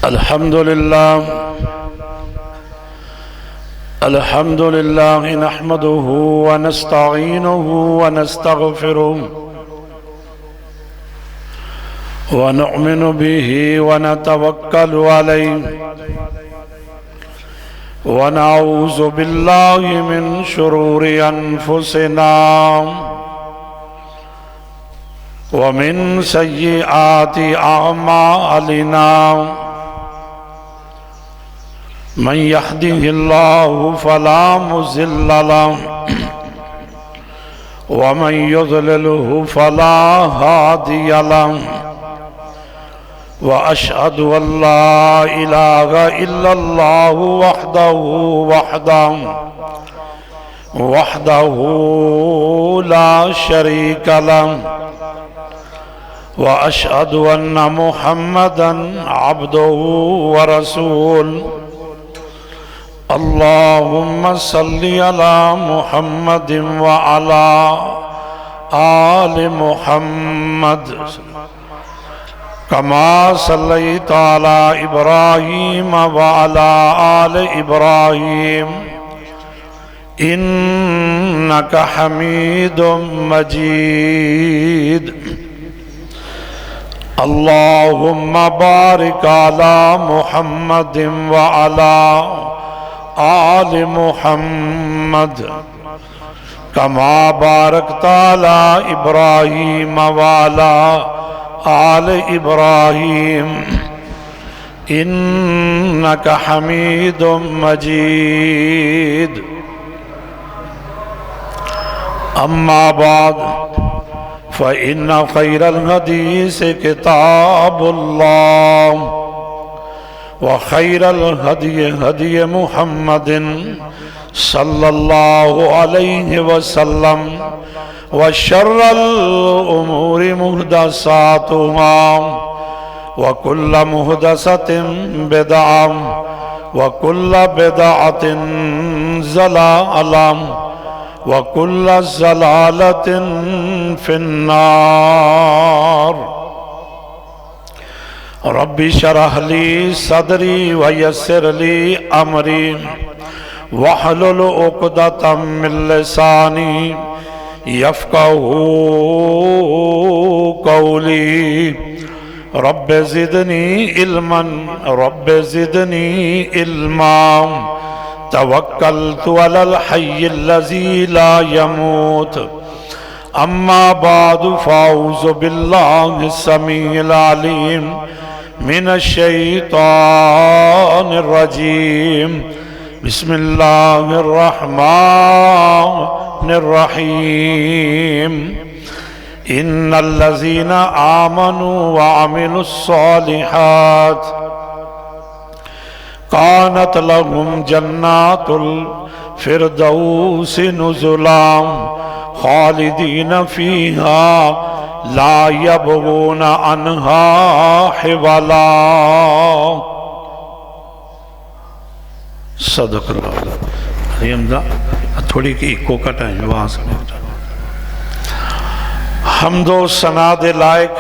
अल्हम्दुलिल्लाह नहमदुहु व नस्तईनुहु व नस्तगफिरुहु व नुअमिनु बिही व नतवक्कलु अलैहि व नऊज़ु बिल्लाहि मिन शुरूरि अनफुसिना व मिन सय्यिआति अअमालिना मन यहदिहिल्लाहु फला मुज़िल्ल लहु व मन युज़लिलहु फला हादिय लहु व अशहदु अल्ला इलाहा इल्लल्लाहु वहदहु ला शरीक लहु व अशहदु अन्ना मुहम्मदन अब्दुहु व रसूलुहु अल्लाहुम्मा सल्लि अला मुहम्मदिन व अला आलि मुहम्मद कमा सल्लैता अला इब्राहीम व अला आलि इब्राहीम इन्नका हमीदुम मजीद। अल्लाहुम्मा बारिक अला मुहम्मदिन व अला आलि मुहम्मद कमा बारकता अला इब्राहीम व अला आलि इब्राहीम इन्नका हमीदुम मजीद। अम्मा बाद फ़इन्न खैरल हदीस किताबुल्लाह व खैरल हदी हदी मुहम्मदिन सल्लल्लाहु अलैहि वसल्लम व शर्रल उमूरि मुहदसातुहा व कुल्ल मुहदसतिन बिदअह व कुल्ल बिदअतिन ज़लालह व कुल्ल ज़लालतिन फिन्नार। रब्बि शरह ली सदरी व यस्सिर ली अमरी वहलुल उक़दतम मिन लिसानी यफ़क़हू क़ौली। रब्बि ज़िदनी इल्मन रब्बि ज़िदनी इल्मा तवक्कलतु अलल हय्यिल्लज़ी ला यमूत। अम्मा बादु फ़अऊज़ु बिल्लाहि समीइल अलीम मिनश्शैतानिर रजीम। बिस्मिल्लाहिर रहमानिर रहीम। इन्नल्लज़ीना आमनू व अमिलुस्सॉलिहात कानत लहुम जन्नातुल फिरदौसी नुज़ुला खालिदीन फीहा ला यबगून अन्हा हिवला। सदक़ल्लाह। थोड़ी की इको का टाइम आवाज़ हम्दो सना दे लायक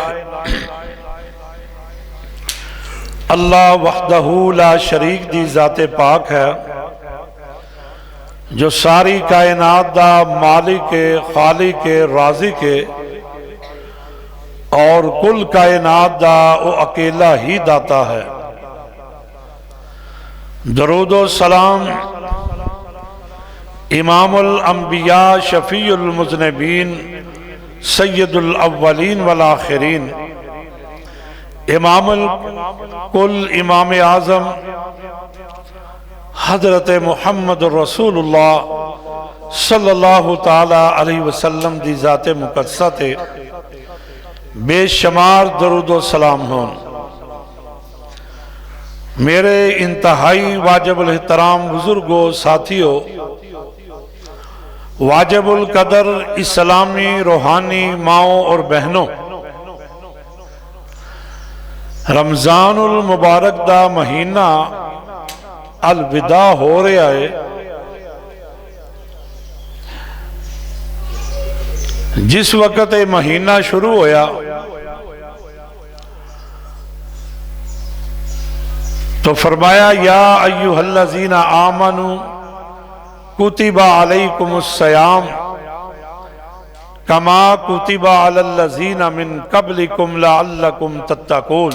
अल्लाह वहदहू ला शरीक दी ज़ाते पाक है जो सारी कायनात दा मालिक खालिक राज़िक और कुल कायनात दा वो अकेला ही दाता है। दरूदो सलाम इमामुल अंबिया शफीउल मुज़निबीन सय्यदुल अव्वलीन वल आखिरीन इमामुल कुल इमाम आज़म हज़रत मुहम्मद रसूलुल्लाह सल्लल्लाहु ताला अलैहि वसल्लम दी ज़ाते मुक़द्दसा ते बेशुमार दरूदो सलाम हों। मेरे इंतहाई वाजिबुल एहतराम बुजुर्गो साथियों, वाजिबुल कदर इस्लामी रूहानी माओ और बहनों, रमजानुल मुबारक दा महीना अलविदा हो रहा है। जिस वक्त ये महीना शुरू होया तो फरमाया या अय्युहल्लज़ीना आमनू कुतिबा अलैकुमुस्सियाम कमा कुतिबा अलल्लज़ीना मिन क़ब्लिकुम लअल्लकुम तत्तकून।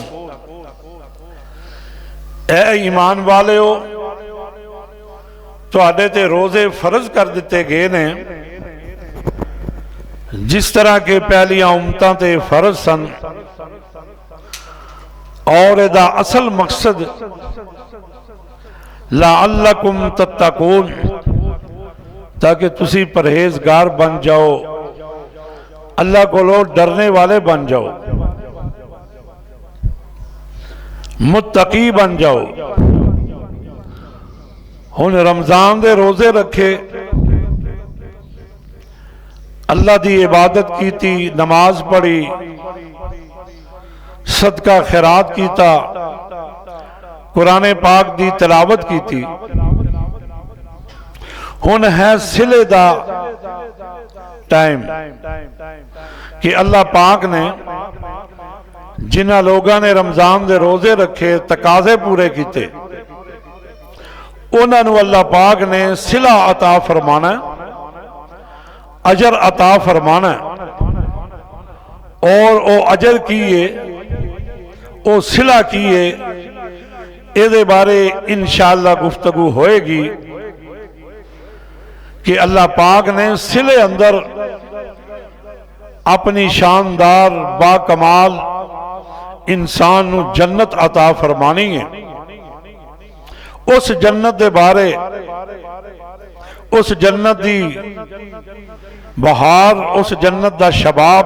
ऐ ईमान वालिओ, तुहाडे ते रोजे फर्ज कर दिते गए ने जिस तरह के पहलियां उम्मतां ते फर्ज सन, और इहदा असल मकसद लअल्लकुम तत्तकून, ताकि तुसी परहेजगार बन जाओ, अल्लाह कोलों डरने वाले बन जाओ, मुत्तकी बन जाओ। हुण रमजान दे रोजे रखे, अल्लाह दी इबादत की, नमाज पढ़ी, सदका खैरात कीता, कुरान पाक दी तिलावत की। हुण है सिले दा टाइम कि अल्लाह पाक ने जिन्हां लोगों ने रमजान दे रोजे रखे, तकाजे पूरे किए, उन्हां नूं अल्लाह पाक ने सिला अता फरमाना, अजर अता फरमाना। और वो अजर की है, वो सिला की है, इहदे बारे इंशाअल्लाह गुफ्तगू होएगी कि अल्लाह पाक ने सिले अंदर अपनी शानदार बाकमाल इंसान नूं जन्नत अता फरमानी है। उस जन्नत दे बारे, उस जन्नत दी बहार, उस जन्नत दा शबाब,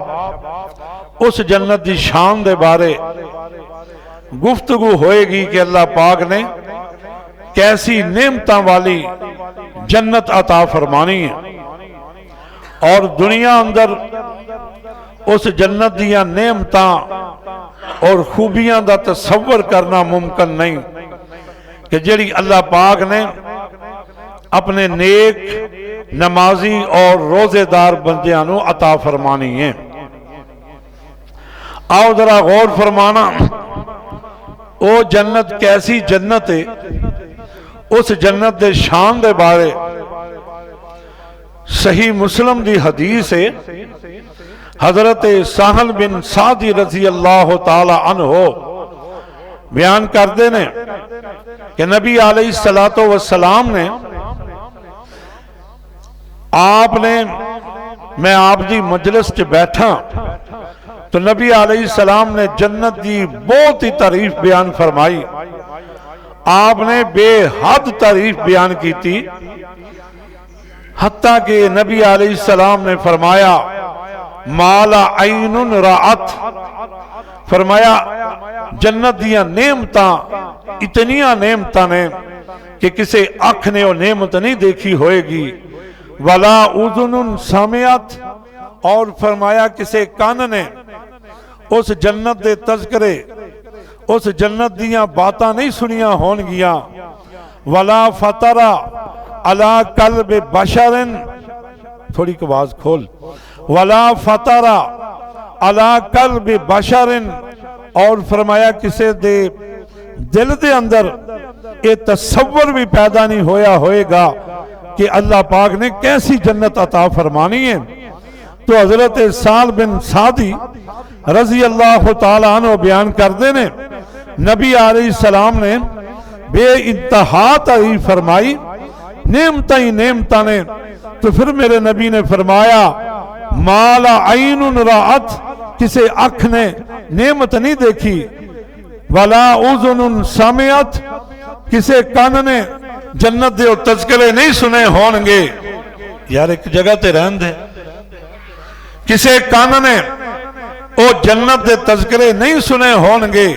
उस जन्नत दी शान दे बारे गुफ्तगू होएगी कि अल्लाह पाक ने कैसी नेमतां वाली जन्नत अता फरमानी है। और दुनिया अंदर उस जन्नत दियां नेमतां और खूबियां दा तसव्वुर करना मुमकिन नहीं कि जिहड़ी अल्लाह पाक ने अपने नेक, नमाजी और रोजेदार बंदियां नूं अता फरमानी है। आओ जरा गौर फरमाना, वो जन्नत कैसी जन्नत है, उस जन्नत दे शान दे बारे सही मुस्लिम दी हदीस है। हजरत साहल बिन सादी रजी अल्लाह ताला अन्हो बयान करते ने कि नबी अलैहिस्सलातो वस्सलाम ने आपने, मैं आप दी मजलिस च बैठा तो नबी अलैहिस्सलाम ने जन्नत की बहुत ही तारीफ बयान फरमाई। आपने बेहद तारीफ बयान की थी, हत्ता कि नबी अलैहिस्सलाम ने फरमाया माला ऐनुन राअत, फरमाया जन्नत दियां नेमतां इतनियां नेमतां ने कि किसी अख ने वो नेमत नहीं देखी होएगी। वला उज़ुनुन सामियत, और फरमाया किसी कान ने उस जन्नत दे तज़किरे, उस जन्नत दियां बातां नहीं सुनिया होनगियां। वला फतरा अला कल्ब बशरन, थोड़ी आवाज खोल, वला फतरा अला कल्ब बशरन, और फरमाया किसी दे दिल दे अंदर ये तसव्वुर भी पैदा नहीं होया होएगा कि अल्लाह पाक ने कैसी जन्नत अता फरमानी है। तो हजरत साल बिन सादी रजी अल्लाह ताला अन्हु बयान करते ने नबी अलैहिस्सलाम ने बेइंतहा तारीफ फरमाई, नेमतां ही नेमतां ने। तो फिर मेरे नबी ने फरमाया माला ऐनुन राअत, किसी अख ने नेमत नहीं देखी। वला उज़ुनुन सामियत, किसी कान ने जन्नत दे तज़किरे नहीं सुने होंगे। यार एक जगह ते रहन दे, किसी कान ने वो जन्नत दे तज़किरे नहीं सुने होंगे।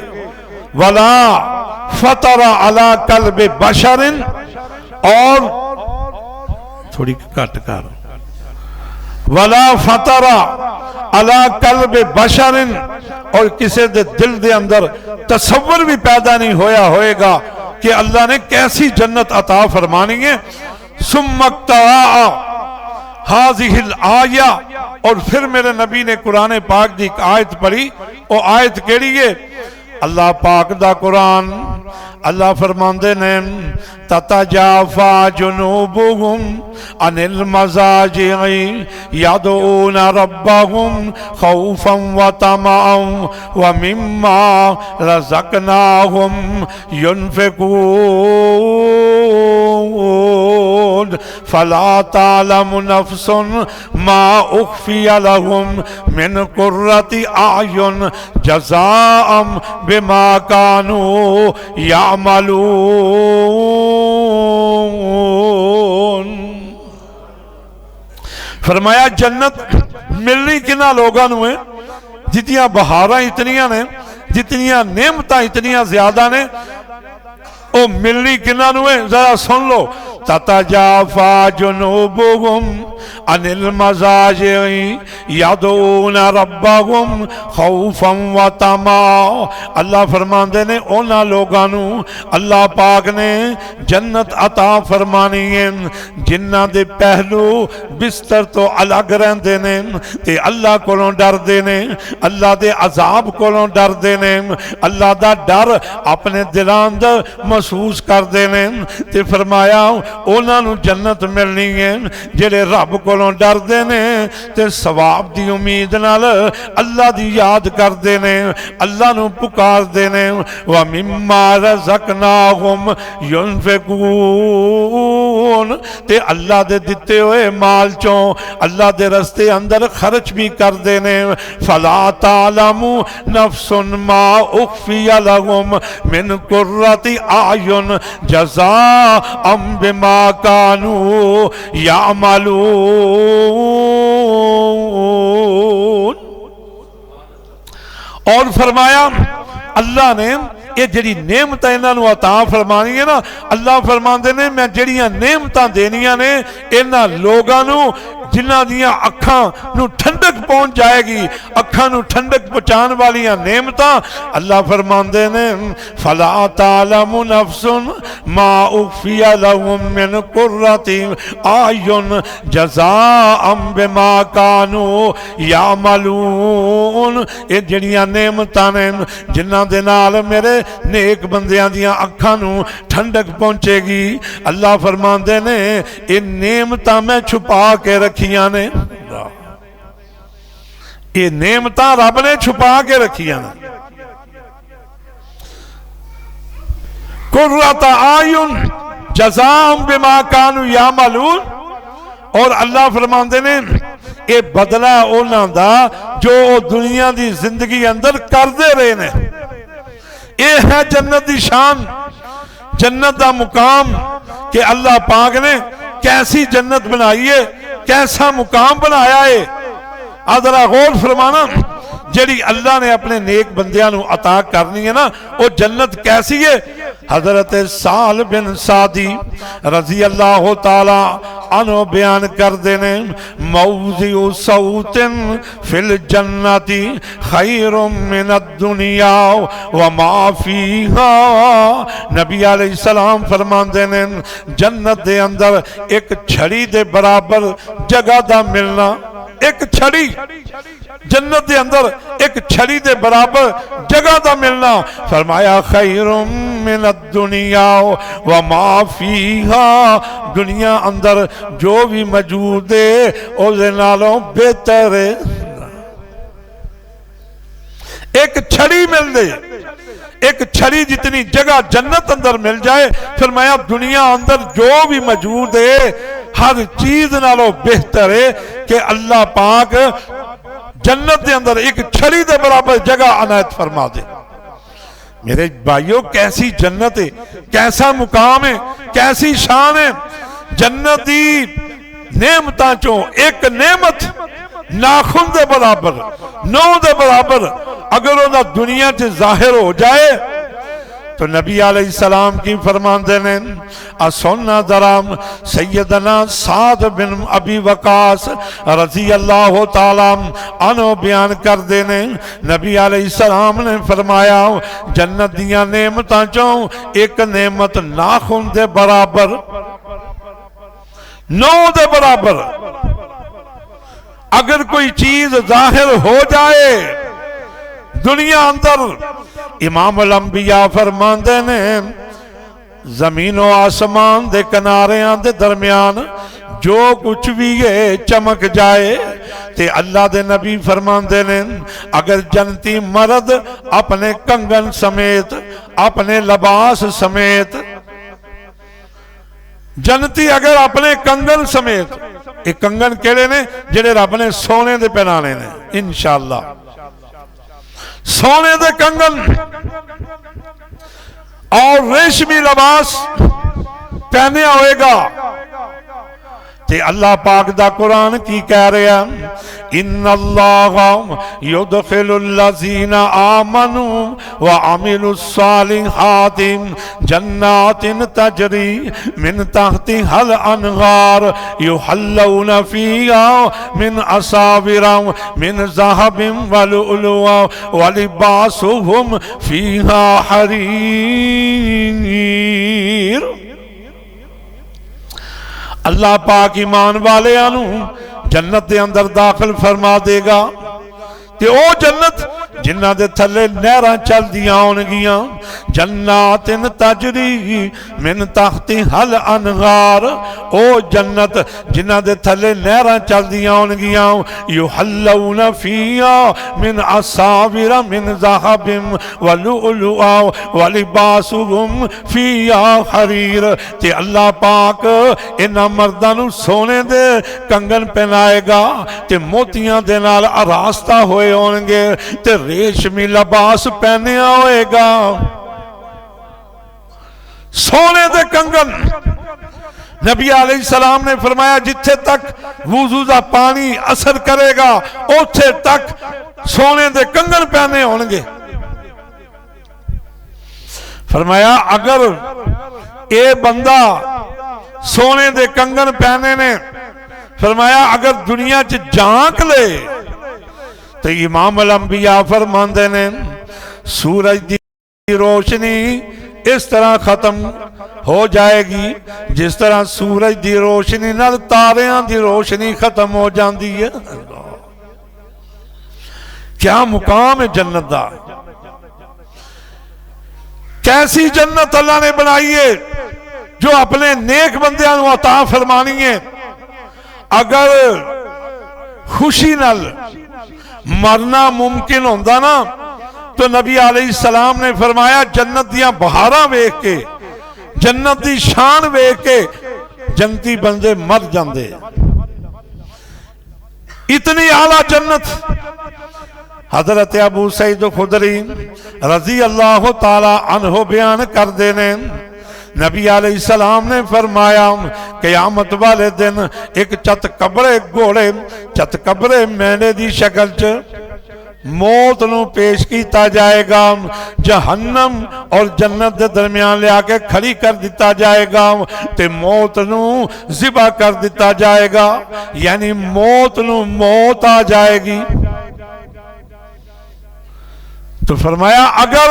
वला फतरा अला कल्ब बशरिन, और थोड़ी घट कर, वला फतरा अला कल्ब बशरिन, और किसी दे दिल दे अंदर तसव्वुर भी पैदा नहीं होया होएगा कि अल्लाह ने कैसी जन्नत अता फरमानी है। सुम्मक्तवा हाज़िहिल आया, और फिर मेरे नबी ने कुरान पाक की एक आयत पढ़ी। वो आयत केड़ी है? अल्लाह पाक दा कुरान अल्लाह फरमांदे ने ततजाफा जुनूबुहुम अनिल मज़ाजि'i यदऊना रब्बहुम खौफन व तमअन व मिम्मा रज़क़नाहुम युनफ़िक़ून फला तालमु नफ़्सुन मा उख़फ़िय लहुम मिन क़ुर्रति अयुन जज़ाअन बिमा कानू यामलून। फरमाया जन्नत मिलनी किन्ना लोगों नूं है जितियां बहारां इतनियां ने, जितनियां नेमतां इतनियां ज्यादा ने, ओ मिलनी किन्ना नूं है जरा सुन लो। ततजाफा जुनूबुहुम अनिल मज़ाजि'i यदऊना रब्बहुम खौफन व तमअन। अल्लाह फरमांदे ने उन्हां लोगां नूं अल्लाह पाक ने जन्नत अता फरमानी है जिन्हां दे पहलू बिस्तर तो अलग रहंदे ने ते अल्लाह कोलों डरदे ने, अल्लाह दे अजाब कोलों डरदे ने, अल्लाह दा डर अपने दिलां अंदर महसूस करदे ने। ते फरमाया उन्हां नूं जन्नत मिलनी है जेड़े रब कोलों डरदे ने ते सवाब दी उम्मीद नाल अल्लाह दी याद करदे ने, अल्लाह नूं पुकारदे ने। व मिम्मा रज़क़नाहुम युनफ़िक़ून ते अल्लाह दे दिते हुए माल चों अल्लाह दे रस्ते अंदर खर्च भी करदे ने। फला तालमु नफ़्सुन मा उख़फ़िय लहुम मिन क़ुर्रति अयुन जज़ाअन बिमा कानू यामलून। और फरमाया अल्लाह ने ये जी नेमत इन्हों अता फरमानी है ना, अल्लाह फरमाते ने मैं जड़ियां नेमत देनिया ने इन्हों लोगों जिन्हां दियां अखां नूं ठंडक पहुंच जाएगी, अखां नूं ठंडक पहुंचाने वालियां नेमतां अल्लाह फरमाते ने फला तालमु नफ़्सुन मा उख़फ़िय लहुम मिन क़ुर्रति अयुन जज़ाअन बिमा कानू यामलून। ये जड़ियां नेमतां ने जिन्हां दे नाल मेरे नेक बंदियां दियां अखां नूं ठंडक पहुंचेगी। अल्लाह फरमाते ने ये नेमतां मैं छुपा के रखियां ने, ये नेमतां रब ने छुपा के रखियां ने। कुर्रत आयुन जज़ाअन बिमा कानू यामलून। और अल्लाह फरमाते ने ये बदला उन्हां दा जो दुनिया की जिंदगी अंदर करते रहे ने। ये है जन्नत की शान, जन्नत का मुकाम कि अल्लाह पाक ने कैसी जन्नत बनाई है, कैसा मुकाम बनाया है। आदरा गौर फरमाना जड़ी अल्लाह ने अपने नेक बंदियां नूं अता करनी है ना, वो जन्नत कैसी है। हजरत साल बिन सादी रजी अल्लाह तआला अनो बयान करते ने मौज़िउ सौतिन फिल जन्नति खैरुम मिनद दुनिया व मा फीहा। नबी अलैहिस्सलाम फरमाते ने जन्नत दे अंदर एक छड़ी दे बराबर जगह दा मिलना, एक छड़ी जन्नत के अंदर एक छड़ी के बराबर जगह का मिलना। फरमाया खैरुम मिनद दुनिया व मा फीहा, दुनिया अंदर जो भी मौजूद है उसदे नालों बेहतर है। एक छड़ी मिल दे, एक छड़ी जितनी जगह जन्नत अंदर मिल जाए, फरमाया दुनिया अंदर जो भी मौजूद है हर चीज नालों बेहतर है कि अल्लाह पाक जन्नत के अंदर एक छड़ी के बराबर जगह अनायत फरमा दे। मेरे भाइयों कैसी जन्नत है, कैसा मुकाम है, कैसी शान है। जन्नत की नेमतां चों एक नेमत नाखुन के बराबर, नौ के बराबर अगर वह दुनिया च जाहिर हो जाए तो नबी अलैहिस्सलाम की फरमाते ने असोना दराम सैयदना साद बिन अबी वकास रजी अल्लाह तआला अनो बयान कर देने नबी अलैहिस्सलाम ने फरमाया जन्नत दियां नेमतां चों एक नेमत नाखून दे बराबर, नौ दे बराबर अगर कोई चीज जाहिर हो जाए दुनिया अंदर इमाम अल अंबिया फरमांदे ने जमीन और आसमान दे किनारियां दे दरमियान जो कुछ भी है चमक जाए ते अल्लाह दे नबी फरमांदे ने अगर जन्नती मर्द अपने कंगन समेत अपने लिबास समेत जन्नती अगर अपने कंगन समेत एक कंगन केड़े ने जेड़े रब ने सोने दे पहनाने ने इंशाअल्लाह सोने दे कंगन और रेशमी लिबास पहने होएगा ते अल्लाह पाक दा कुरान की कह रहा इन्नल्लाहा युदखिलुल्लज़ीना आमनू व अमिलुस्सालिहाति जन्नातिन तजरी मिन तहतिहल अनहार युहल्लौना फीहा मिन असाविरा मिन ज़हबिन व लुअलुआ व लिबासुहुम फीहा हरीर। अल्लाह पाक ईमान वालियां नू जन्नत दे अंदर दाखिल फरमा देगा ते ओ जन्नत जिन्हां दे थल्ले नहरां चलदियां होणगियां जन्नातिन तजरी मिन तहतिहल अनहार ओ जन्नत जिन्हां दे थल्ले नहरां चलदियां होणगियां युहल्लौना फीहा मिन असाविरा मिन ज़हबिन व लुअलुआ व लिबासुहुम फीहा हरीर। ते अल्लाह पाक इन्हां मर्दां नू सोने दे कंगन पहनाएगा ते मोतियां दे नाल आरास्ता होए होणगे ते रेशमी लिबास पहने होएगा। सोने दे कंगन नबी अलैहिस्सलाम ने फरमाया जिथे तक वुजू दा पानी असर करेगा उथे तक सोने दे कंगन पहने होंगे। फरमाया अगर ये बंदा सोने दे कंगन पहने ने फरमाया अगर दुनिया च झांक ले तो इमाम अल अंबिया फरमांदे ने सूरज की रोशनी इस तरह खत्म हो जाएगी जिस तरह सूरज की रोशनी नाल तारियां की रोशनी खत्म हो जाती है। क्या मुकाम है जन्नत दा, कैसी जन्नत अल्लाह ने बनाई है जो अपने नेक बंदियां नूं अता फरमानी है। अगर खुशी नाल मरना मुमकिन होंदा ना तो नबी अलैहिस्सलाम ने फरमाया जन्नत दियां बहारां वेख के जन्नत दी शान वेख के जन्नती बंदे मर जाते। इतनी आला जन्नत हजरत अबू सईद खुदरी रजी अल्लाह ताला अन्हु बयान करते ने नबी अलैहिस्सलाम ने फरमाया क़यामत वाले दिन एक चत कबरे घोड़े चत कबरे मेंढे की शक्ल च मौत नू पेश किया जाएगा। जहन्नम और जन्नत के दरमियान लिया के खड़ी कर दिता जाएगा ते मौत नू ज़िबा कर दिता जाएगा यानी मौत नू मौत आ जाएगी। तो फरमाया अगर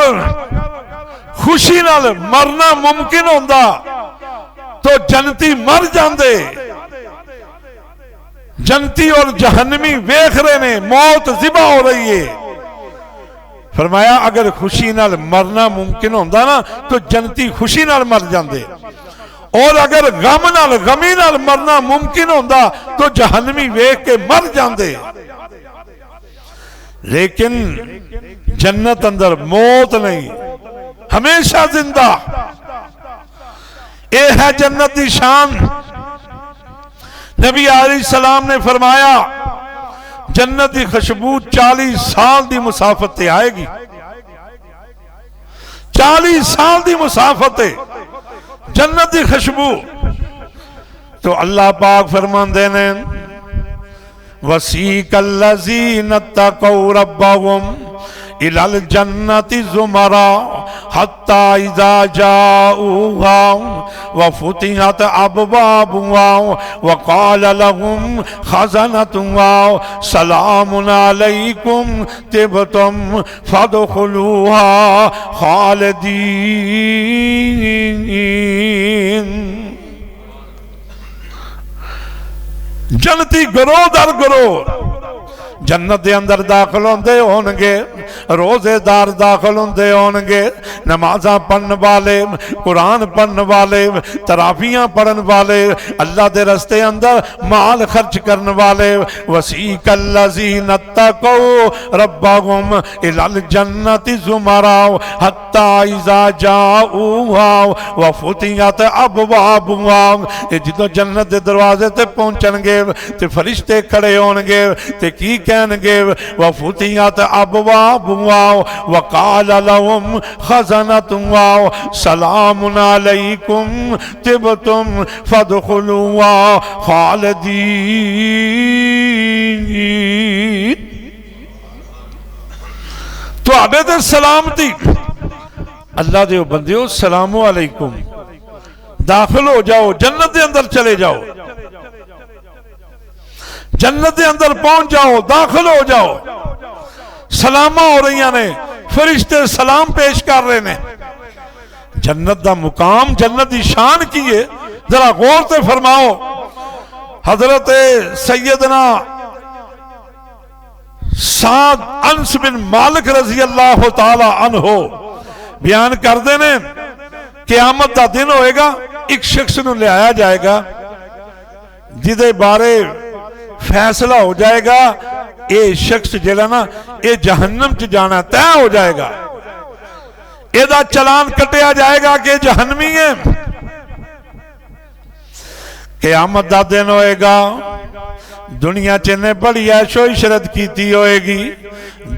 खुशी नाल मरना मुमकिन होंदा तो जन्नती मर जाते। जन्नती और जहन्नमी वेख रहे ने मौत ज़िबा हो रही है। फरमाया अगर खुशी नाल मरना मुमकिन होंदा ना तो जन्नती खुशी नाल मर जाते और अगर गम नाल गमी नाल मरना मुमकिन होंदा तो जहन्नमी वेख के मर जाते। लेकिन जन्नत अंदर मौत नहीं, हमेशा जिंदा। ये है जन्नत की शान। नबी अलैहिस्सलाम ने फरमाया जन्नत की खुशबू 40 साल की मुसाफत ते आएगी। 40 साल की मुसाफत है जन्नत की खुशबू। तो अल्लाह पाक फरमाते ने वसीकल्लज़ीना तक़ौ रब्बहुम इलल जन्नति ज़ुमरा हत्ता इज़ा जाऊहा व फुतिहत अबवाबुहा व क़ाल लहुम ख़ज़नतुहा सलामुन अलैकुम तिबतुम फ़दख़ुलूहा ख़ालिदीन। जन्नती गरोह दर गरोह जन्नत के अंदर दाखिल होंदे होणगे, रोजेदार दाखिल होंदे होणगे, नमाज़ां पढ़न वाले, कुरान पढ़न वाले, तरावियां पढ़न वाले, अल्लाह के रस्ते अंदर माल खर्च करने वाले। वसीकल्लज़ीना तक़ौ रब्बहुम इलल जन्नति ज़ुमरा हत्ता इज़ा जाऊहा व फुतिहत अबवाबुहा। जो जन्नत के दरवाजे ते पहुंचणगे ते फरिश्ते खड़े होणगे ते की कहणगे व फुतिहत अबवाबुहा व क़ाल लहुम खज़नतुहा सलामुन अलैकुम तिबतुम फदखुलूहा खालिदीन। तुहाडे ते सलामती, अल्लाह दे बंदियो सलामु अलैकुम, दाखिल हो जाओ, जन्नत के अंदर चले जाओ, जन्नत के अंदर पहुंच जाओ, दाखिल हो जाओ। सलामा हो रही ने, फरिश्ते सलाम पेश कर रहे ने। जन्नत का मुकाम, जन्नत की शान की है, जरा गौर से फरमाओ। हजरत सैयदना साद अनस बिन मालिक रजी अल्लाह तआला अन्हो बयान करते ने, क़यामत का दिन होएगा, एक शख्स को लिया जाएगा जिदे बारे फैसला हो जाएगा ये शख्स जिहड़ा ना ये जहन्नम च जाना तय हो जाएगा। एदा चलान कटिया जाएगा कि जहन्नमी है। क़यामत का दिन होएगा, दुनिया च इन्हें बड़ी ऐशो इशरत की होएगी,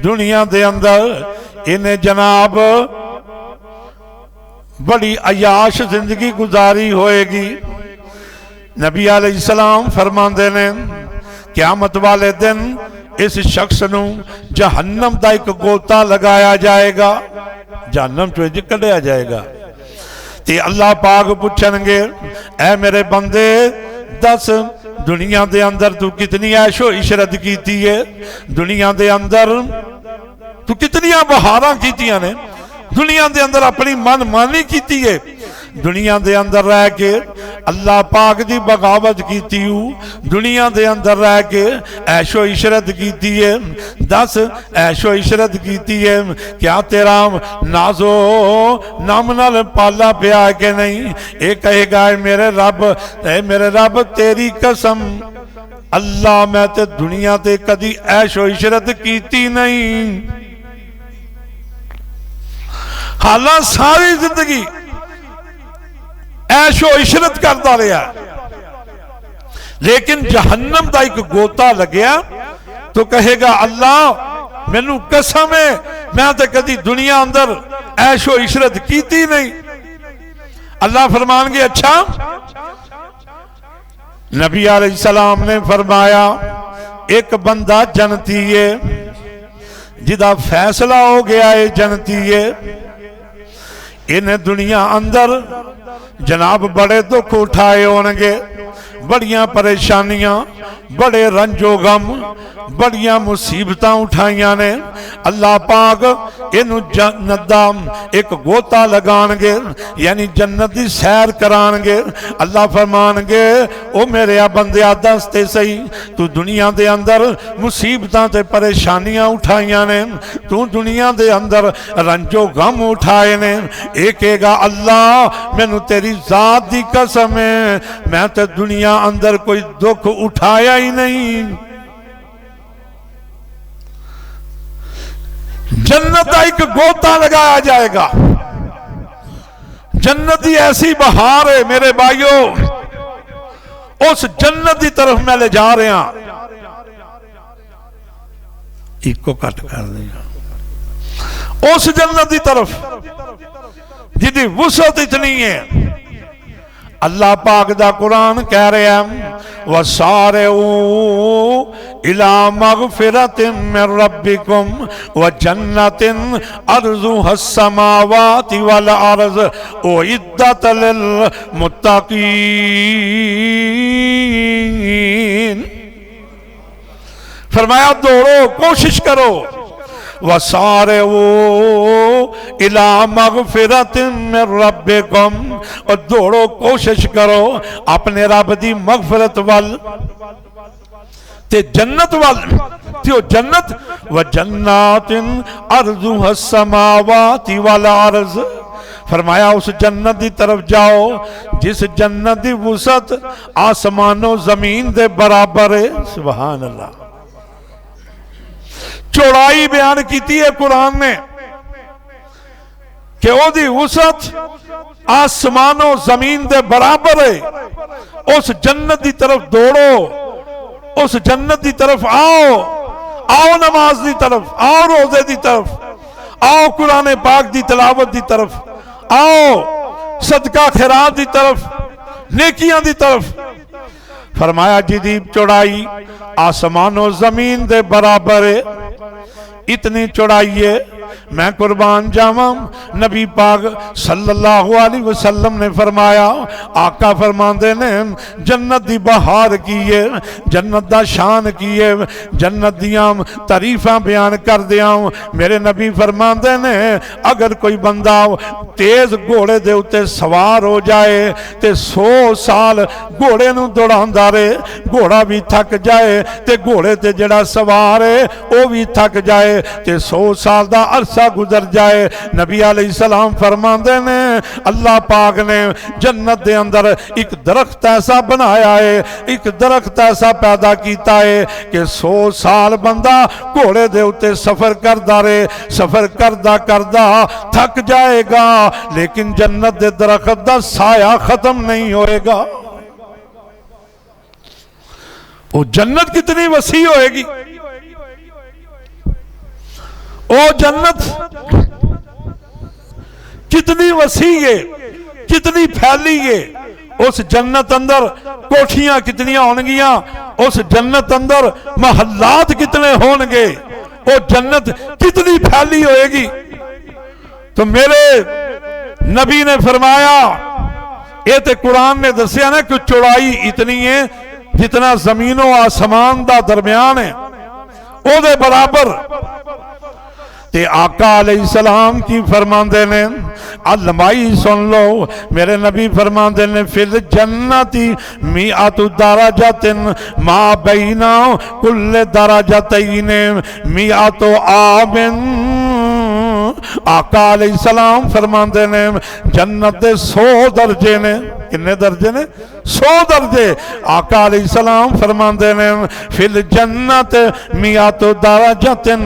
दुनिया के अंदर इन्हें जनाब बड़ी अयाश जिंदगी गुजारी होएगी। नबी अलैहिस्सलाम फरमाते ने क़यामत वाले दिन इस शख्स नू जहन्नम का एक गोता लगाया जाएगा, जहन्नम चो कढ़िया जाएगा। ते अल्लाह पाक पूछणगे, ऐ मेरे बंदे दस दुनिया के अंदर तू कितनी ऐशो इशरत की है, दुनिया के अंदर तू कितनी बहारां कीतियां ने, दुनिया के अंदर अपनी मन मानी की है, दुनिया के अंदर रह के अल्लाह पाक की बगावत की, दुनिया के अंदर रह के ऐशो इशरत की है। दस ऐशो इशरत की है, क्या तेरा नाजो नम नाल पाला पिया के नहीं? ये कहेगा मेरे रब तेरी कसम अल्लाह मैं ते दुनिया ते कदी ऐशो इशरत की नहीं। हालांकि सारी जिंदगी ऐशो इशरत करता रहा, लेकिन जहन्नम का एक गोता लग्या तो कहेगा अल्लाह मैनू कसम है मैं तो कदी दुनिया अंदर ऐशो इशरत की नहीं। अल्लाह फरमानगे अच्छा। नबी अलैहिस्सलाम ने फरमाया एक बंदा जनती है जिदा फैसला हो गया है, जनती है। इन्हें दुनिया अंदर जनाब बड़े दुख उठाए होंगे, बड़ियां परेशानियां, बड़े रंजो गम, बड़ियां मुसीबतां उठाइया ने। अल्लाह पाक इनू जन्नत दा एक गोता लगाणगे, यानी जन्नत की सैर कराणगे। अल्लाह फरमानगे ओ मेरे बंदिया दस ते सही, तू दुनिया के अंदर मुसीबतां ते परेशानियां उठाइया ने, तू दुनिया के अंदर रंजो गम उठाए ने। एक कहेगा अल्लाह मैनू तेरी जात दी कसम है मैं तो दुनिया अंदर कोई दुख उठाया ही नहीं। जन्नत का एक गोता लगाया जाएगा, जन्नत की ऐसी बहार है मेरे भाइयों, उस जन्नत की तरफ मैं ले जा रहा। इको कट कर दिया। उस जन्नत की तरफ जिदी वुसअत इतनी है। अल्लाह पाक दा कुरान कह रहा है वसारिऊ इला मगफिरतिन मिन रब्बिकुम व जन्नतिन अर्जुहस समावाति वल अर्ज उइद्दत लिल मुत्तकीन। फरमाया दौड़ो, कोशिश करो, वसारिऊ इला मगफिरतिन मिन रब्बिकुम, और दौड़ो कोशिश करो अपने रब दी मगफिरत वल। ते जन्नत वाल ते जन्नत व जन्नातिन अर्जुहा समावाति वल अर्ज़। फरमाया उस जन्नत की तरफ जाओ जिस जन्नत की वुसअत आसमानों जमीन दे बराबर है। सुभान अल्लाह। चौड़ाई बयान की है कुरान ने कि ओदी वुसअत आसमानों जमीन दे बराबर है। उस जन्नत की तरफ दौड़ो, उस जन्नत की तरफ आओ, आओ नमाज की तरफ, आओ रोजे की तरफ, आओ कुरान पाक की तिलावत की तरफ, आओ सदका खैरात की तरफ, नेकियां की तरफ। फरमाया जिदी चौड़ाई आसमानों जमीन दे बराबर है, इतनी चौड़ाई है। मैं कुर्बान जावा, नबी पाक सल्लल्लाहु अलैहि वसल्लम ने फरमाया, आका फरमाते ने जन्नत दी बहार की है, जन्नत दा शान की है, जन्नत दियां तारीफां बयान कर दिया। मेरे नबी फरमाते ने अगर कोई बंदा तेज घोड़े दे उत्ते सवार हो जाए ते 100 साल घोड़े नूं दौड़ांदा रहे, घोड़ा भी थक जाए ते घोड़े ते जड़ा सवार है वह भी थक जाए ते 100 साल दा अरसा गुजर जाए। नबी अलैहिस्सलाम फरमाते ने अल्लाह पाक ने जन्नत दे अंदर एक दरख्त ऐसा बनाया है, एक दरख्त ऐसा पैदा किया है कि 100 साल बंदा घोड़े दे उत्ते सफर करदा रहे, सफर करदा करदा थक जाएगा लेकिन जन्नत दे दरख्त दा साया खत्म नहीं होएगा। वो जन्नत कितनी वसी होएगी, ओ जन्नत कितनी वसी है, कितनी फैली है। उस जन्नत अंदर कोठियां कितनियां होंगियां, उस जन्नत अंदर महल्लात कितने होंगे, वो जन्नत कितनी फैली होएगी। तो मेरे नबी ने फरमाया, ये तो कुरान ने दसिया ना कि चौड़ाई इतनी है जितना जमीनों आसमान का दरम्यान है, ओदे बराबर। ते आका अलैहिस्सलाम की फरमाते ने लंबाई सुन लो, मेरे नबी फरमाते ने फिल जन्नती मिअतु दरजतिन मा बैना कुल्ले दरजतैन मिअतु आमिन। आका अलैहिस्सलाम फरमाते ने जन्नत दे 100 दर्जे ने। किन्ने दर्जे ने? 100 दर्जे। आका अलैहिस्सलाम फरमाते ने फिल जन्नत मिअतु दरजतिन,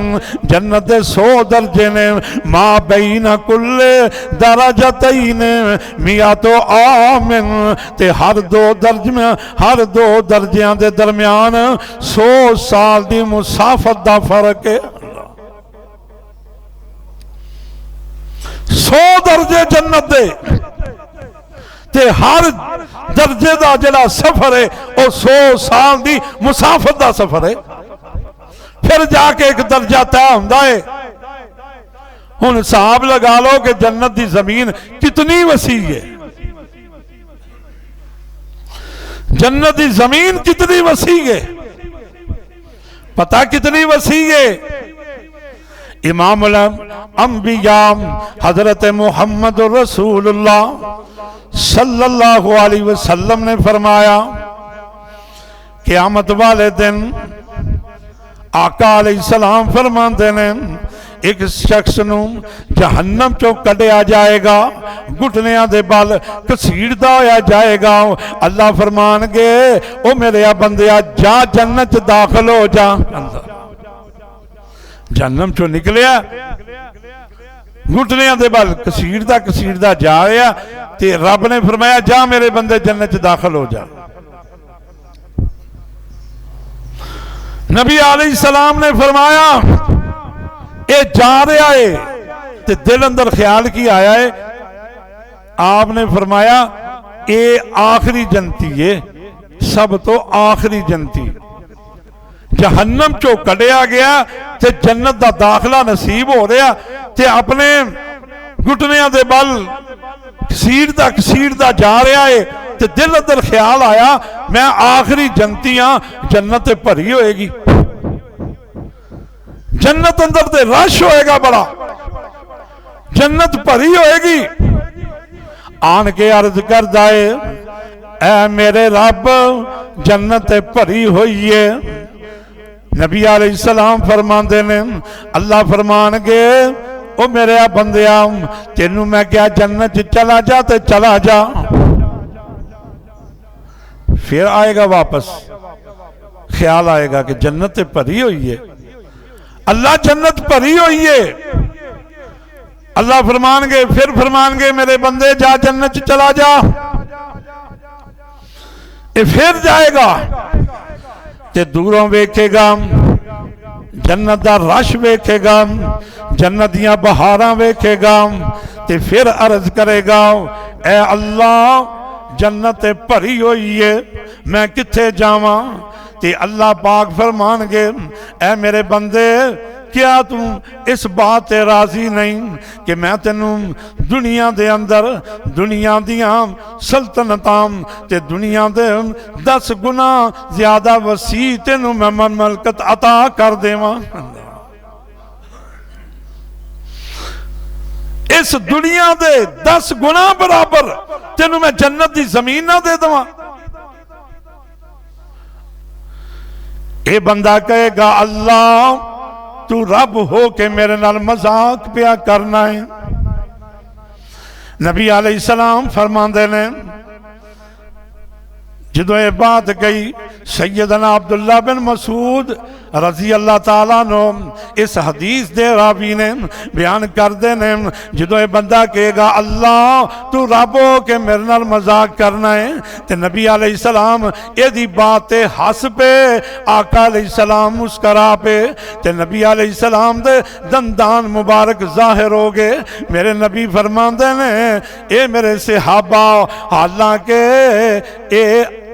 जन्नत दे 100 दर्जे ने मा बैना कुल्ले दरजतैन मिअतु आमिन। ते हर दो दर्जियां दे दरम्यान 100 साल दी मुसाफत दा फर्क है। 100 दर्जे जन्नत दे ते हर दर्जे का जड़ा सफर है वह 100 साल की मुसाफत का सफर है। फिर जाके एक दर्जा तय होता है। हुण हिसाब लगा लो कि जन्नत की जमीन कितनी वसी है, जन्नत की जमीन कितनी वसी है। पता कितनी वसी है? इमामुल अंबिया हजरत मुहम्मद रसूलुल्लाह सल्लल्लाहु अलैहि वसल्लम ने फरमाया, क़यामत वाले दिन आका अलैहिस्सलाम फरमाते ने एक शख्स नू जहन्नम चो कढ़िया जाएगा, घुटनिया दे बल घसीड़दा होया जाएगा। अल्लाह फरमानगे ओ मेरे बंदिया जा जन्नत दाखिल हो जा। जहन्नम चो निकलिया, घुटनिया दे बल घसीड़दा घसीड़दा जा रहा ते रब ने फरमाया जा मेरे बंदे जन्नत दाखिल हो जा। नबी अलैहिस्सलाम ने फरमाया ये जा रहा है ते दिल अंदर ख्याल की आया है? आपने फरमाया ये आखिरी जनती है, सब तो आखिरी जनती। जहन्नम चो कढ़िया गया ते जन्नत दा दाखला नसीब हो रहा ते अपने घुटनिया दे बल घसीड़दा जा रहा है ते दिल अंदर ख्याल आया मैं आखिरी जनती हाँ, जन्नत भरी होएगी, जन्नत अंदर ते रश होएगा बड़ा, जन्नत भरी होएगी। आन के अर्ज करदा है ऐ मेरे रब जन्नत भरी हुई है, नबी अलैहिस्सलाम फरमाते ने, अल्लाह फरमानगे ओ मेरे बंदिया तेनू मैं क्या जन्नत चला जा तो चला जा, फिर आएगा वापस, ख्याल आएगा कि जन्नत भरी हुई है, अल्लाह जन्नत भरी हुई है। अल्लाह फरमानगे, फिर फरमानगे मेरे बंदे जा जन्नत चला जा, ये फिर जाएगा ते दूरों वेखेगा जन्नत का रश वेखेगा, जन्नत दियां बहारां वेखेगा ते फिर अर्ज करेगा ए अल्लाह जन्नत भरी हुई है मैं किथे जावां, ते अल्लाह पाक फरमानगे ए मेरे बंदे क्या तू इस बात ते राजी नहीं कि मैं तेनू दुनिया दे अंदर दुनिया दियां सल्तनतां ते दुनिया दे 10 गुना ज्यादा वसी तेनू मैं मलकत अता कर देवां, इस दुनिया दे 10 गुना बराबर तेनू मैं जन्नत की जमीन ना दे देवां। ये बंदा कहेगा अल्लाह तू रब हो के मेरे नाल मजाक पिया करना है। नबी अलैहिस्सलाम फरमाते ने जो ये बात गई सैयदना अब्दुल्ला बिन मसूद रजी अल्लाह ताला नो इस हदीस दे रावी ने बयान करते ने, जो ये बंदा कहेगा अल्लाह तू रब हो के मेरे नाल मजाक करना है, तो नबी अलैहिस्सलाम एदी बात हस पे, आका अलैहिस्सलाम मुस्करा पे, ते नबी अलैहिस्सलाम दे दंदान मुबारक जाहिर हो गए। मेरे नबी फरमाते ने ए मेरे सहाबा हालांकि ए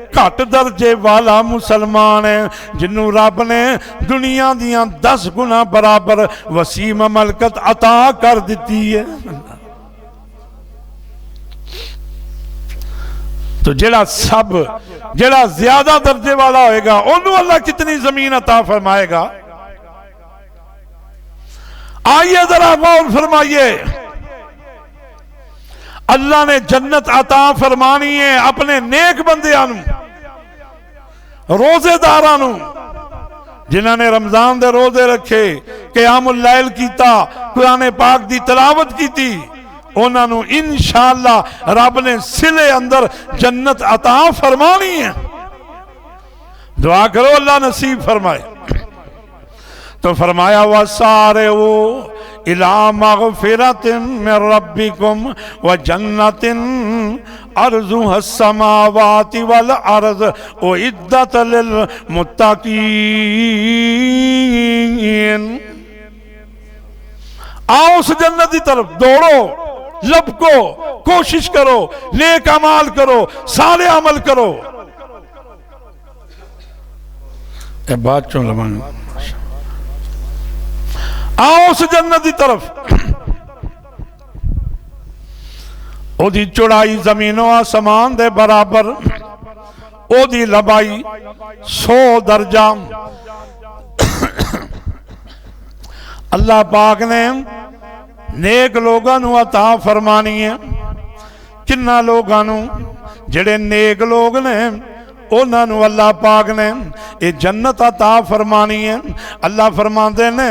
घट दर्जे वाला मुसलमान है जिन्हों रब ने दुनिया दियां 10 गुना बराबर वसीम मलकत अता कर दी है। तो जेड़ा ज्यादा दर्जे वाला होएगा उन्होंने अल्लाह कितनी जमीन अता फरमाएगा। आइए जरा गौर फरमाइए, अल्लाह ने जन्नत अता फरमानी है अपने नेक बंदियां नूं, रोजेदारां नूं, जिन्हां ने रमजान दे रोजे रखे, क़यामुल लैल कीता, कुरान पाक दी तिलावत कीती, उन्हां नूं इंशाअल्लाह रब ने सिले अंदर जन्नत अता फरमानी है। दुआ करो अल्लाह नसीब फरमाए। तो फरमाया व सारे वो इला मगफिरतिन मिन रब्बिकुम व जन्नतिन अर्जुहा समावाति वल अर्ज उइद्दत लिल मुत्तकीन। आओ उस जन्नत की तरफ दौड़ो, लपको, कोशिश करो, नेक अमाल करो, साले अमल करो। ए बात चो लवांगे, आओ उस जन्नत की तरफ। ओदी चौड़ाई जमीनों आसमान दे बराबर, ओदी लंबाई 100 दर्जा। अल्लाह पाक ने नेक लोगों अता फरमानी है। किन्ना लोगों जेड़े नेक लोग ने उन्होंने अल्लाह पाक ने ये जन्नत अता फरमानी है। अल्लाह फरमाते ने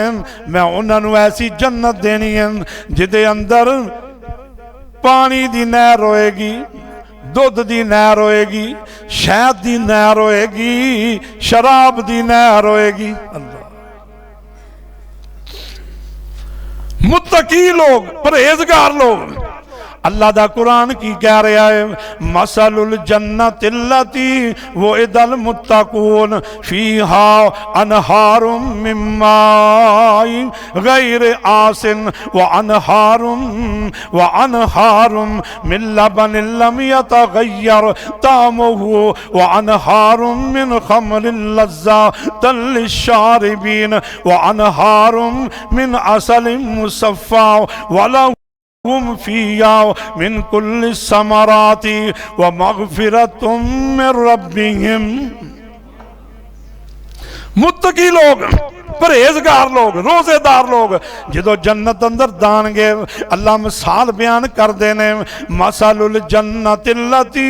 मैं उन्होंने ऐसी जन्नत देनी है जिदे अंदर पानी दी नहर होएगी, दुध दी नहर होएगी, शहद दी नहर होएगी, शराब दी नहर होएगी। मुत्तकी लोग, परहेजगार लोग। अल्लाह दा कुरान की कह रहा है, मसलुल जन्नतिल्लती वुइदल मुत्तकून फीहा अनहारुम मिन माइन गैर आसिन व अनहारुम मिन लबनिन लम यतगय्यर तामुहु व अनहारुम मिन खमरिन लज़्ज़तन लिश्शारिबीन व अनहारुम मिन असलिन मुसफ़्फ़ा वला फिया मिन कुल्लि समराती व मग़फ़िरतुम मिन रब्बिहिम। मुत्तकी लोग परहेजगार लोग रोजेदार लोग जो जन्नत अंदर दानगे अल्लाह मिसाल बयान करते ने मसलुल जन्नतिल्लती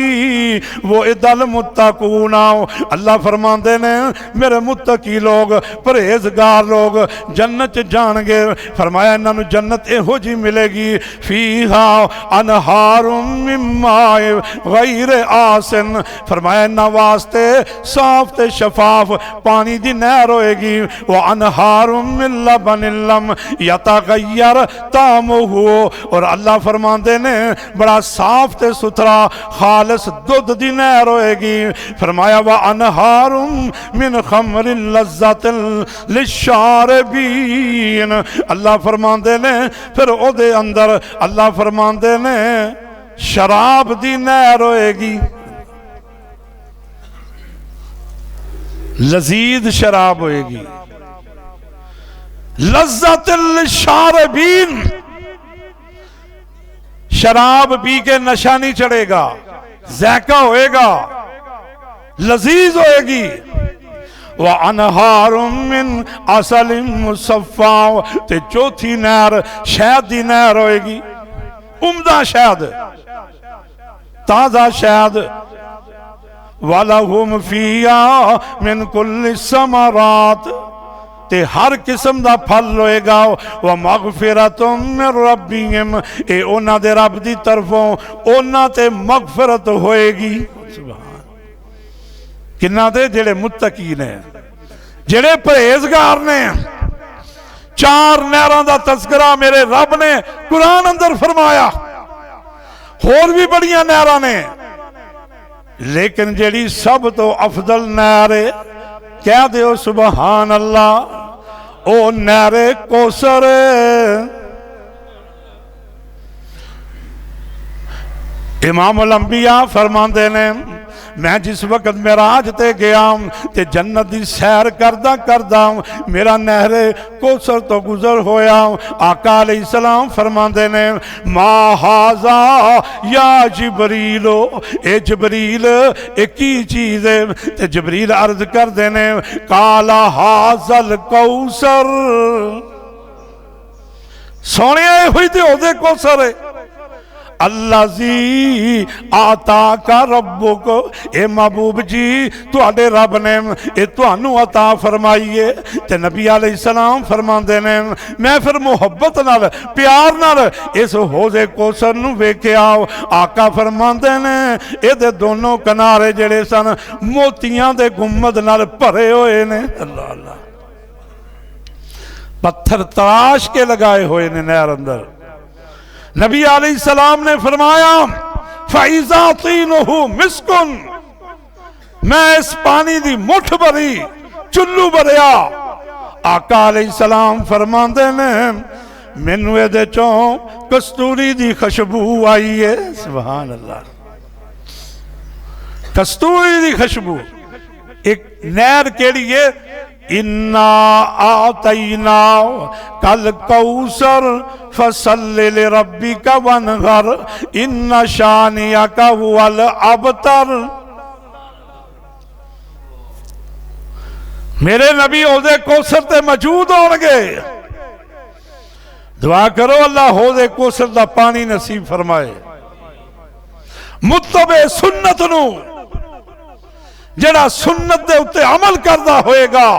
वो इदल मुत्तकूना अल्लाह फरमाते ने मेरे मुत्तकी लोग परहेजगार लोग जन्नत जाणगे फरमाया इन्होंने जन्नत इहो जी मिलेगी फीहा अनहारुम मिन माए गैर आसिन फरमाया इन्हां वास्ते साफ ते शफाफ पानी दी नहर होएगी वो अनहारुम मिन लबनिन लम यतगय्यर तामुहु और अल्लाह फरमाते ने बड़ा साफ ते सुथरा खालिस दुध दी नहर होएगी फरमाया व अनहारुम मिन खमरिन लज्जतिन लिशारिबीन अल्लाह फरमाते ने फिर ओदे अंदर अल्लाह फरमाते ने शराब दी नहर होएगी लजीज शराब होएगी लज्जतिन लिशारिबीन शराब पी के नशा नहीं चढ़ेगा ज़ायका होएगा लजीज होएगी वह अनहारुम मिन असलिम मुसफ़्फ़ा ते चौथी नहर शहद दी नहर होएगी उम्दा शहद ताज़ा शहद वलहुम फीहा मिन कुल्लि समरात ते हर किस्म का फल होएगा वह मगफिरतुम मिन रब्बिहिम ए उन्हां दे रब दी तरफों उन्हां ते मगफिरत होएगी सुभान किन्ना दे जेड़े मुत्तकी ने जेड़े परहेजगार ने चार नहरां दा तज़किरा मेरे रब ने कुरान अंदर फरमाया होर भी बड़ियां नहरां ने लेकिन जेड़ी सब तो अफजल नहर है कह दो सुबहान अल्लाह ओ नहरे कौसर इमाम अल अंबिया फरमाते ने मैं जिस वक्त मेराज ते गया ते जन्नत दी सैर करदा करदा मेरा नहरे कौसर तो गुजर होया आका अलैहिस्सलाम फरमाते ने मा हाजा या जिबरीलो ए जबरील एक ही चीज है ते जबरील अर्ज करते ने काला हाजल कौसर सोने हुई ते ओदे कौसर है अल्लाजी आता का रब्बो को ए महबूब जी तुहाडे रब ने ए तुहानू अता फरमाइए ते नबी अलैहिस्सलाम फरमाते ने मैं फिर मुहब्बत नाल प्यार नाल इस हौज़े कौसर नू वेख्या आका फरमाते ने एदे दोनों किनारे जेड़े सन मोतियां दे गुम्मद नाल भरे हुए ने अल्लाह अल्लाह पत्थर तराश के लगाए हुए ने नहर अंदर नबी अलैहिस्सलाम ने फरमाया फ़इज़ा तीनुहु मिस्कुन मैं इस पानी दी मुठ भरी चुल्लू भरिया आका अलैहिस्सलाम फरमाते ने मैनू एदे चों कस्तूरी दी खुशबू आई है सुभान अल्लाह कस्तूरी दी खुशबू एक नहर केड़ी है इन्ना आतैना कल कौसर फसल्लि लिरब्बिका वनहर इन्ना शानियका हुवल अबतर मेरे नबी हौज़े कौसर ते मौजूद होंगे दुआ करो अल्लाह हौज़े कौसर दा पानी नसीब फरमाए मुत्तबे सुन्नत नू जेड़ा सुन्नत दे उत्ते अमल करदा होएगा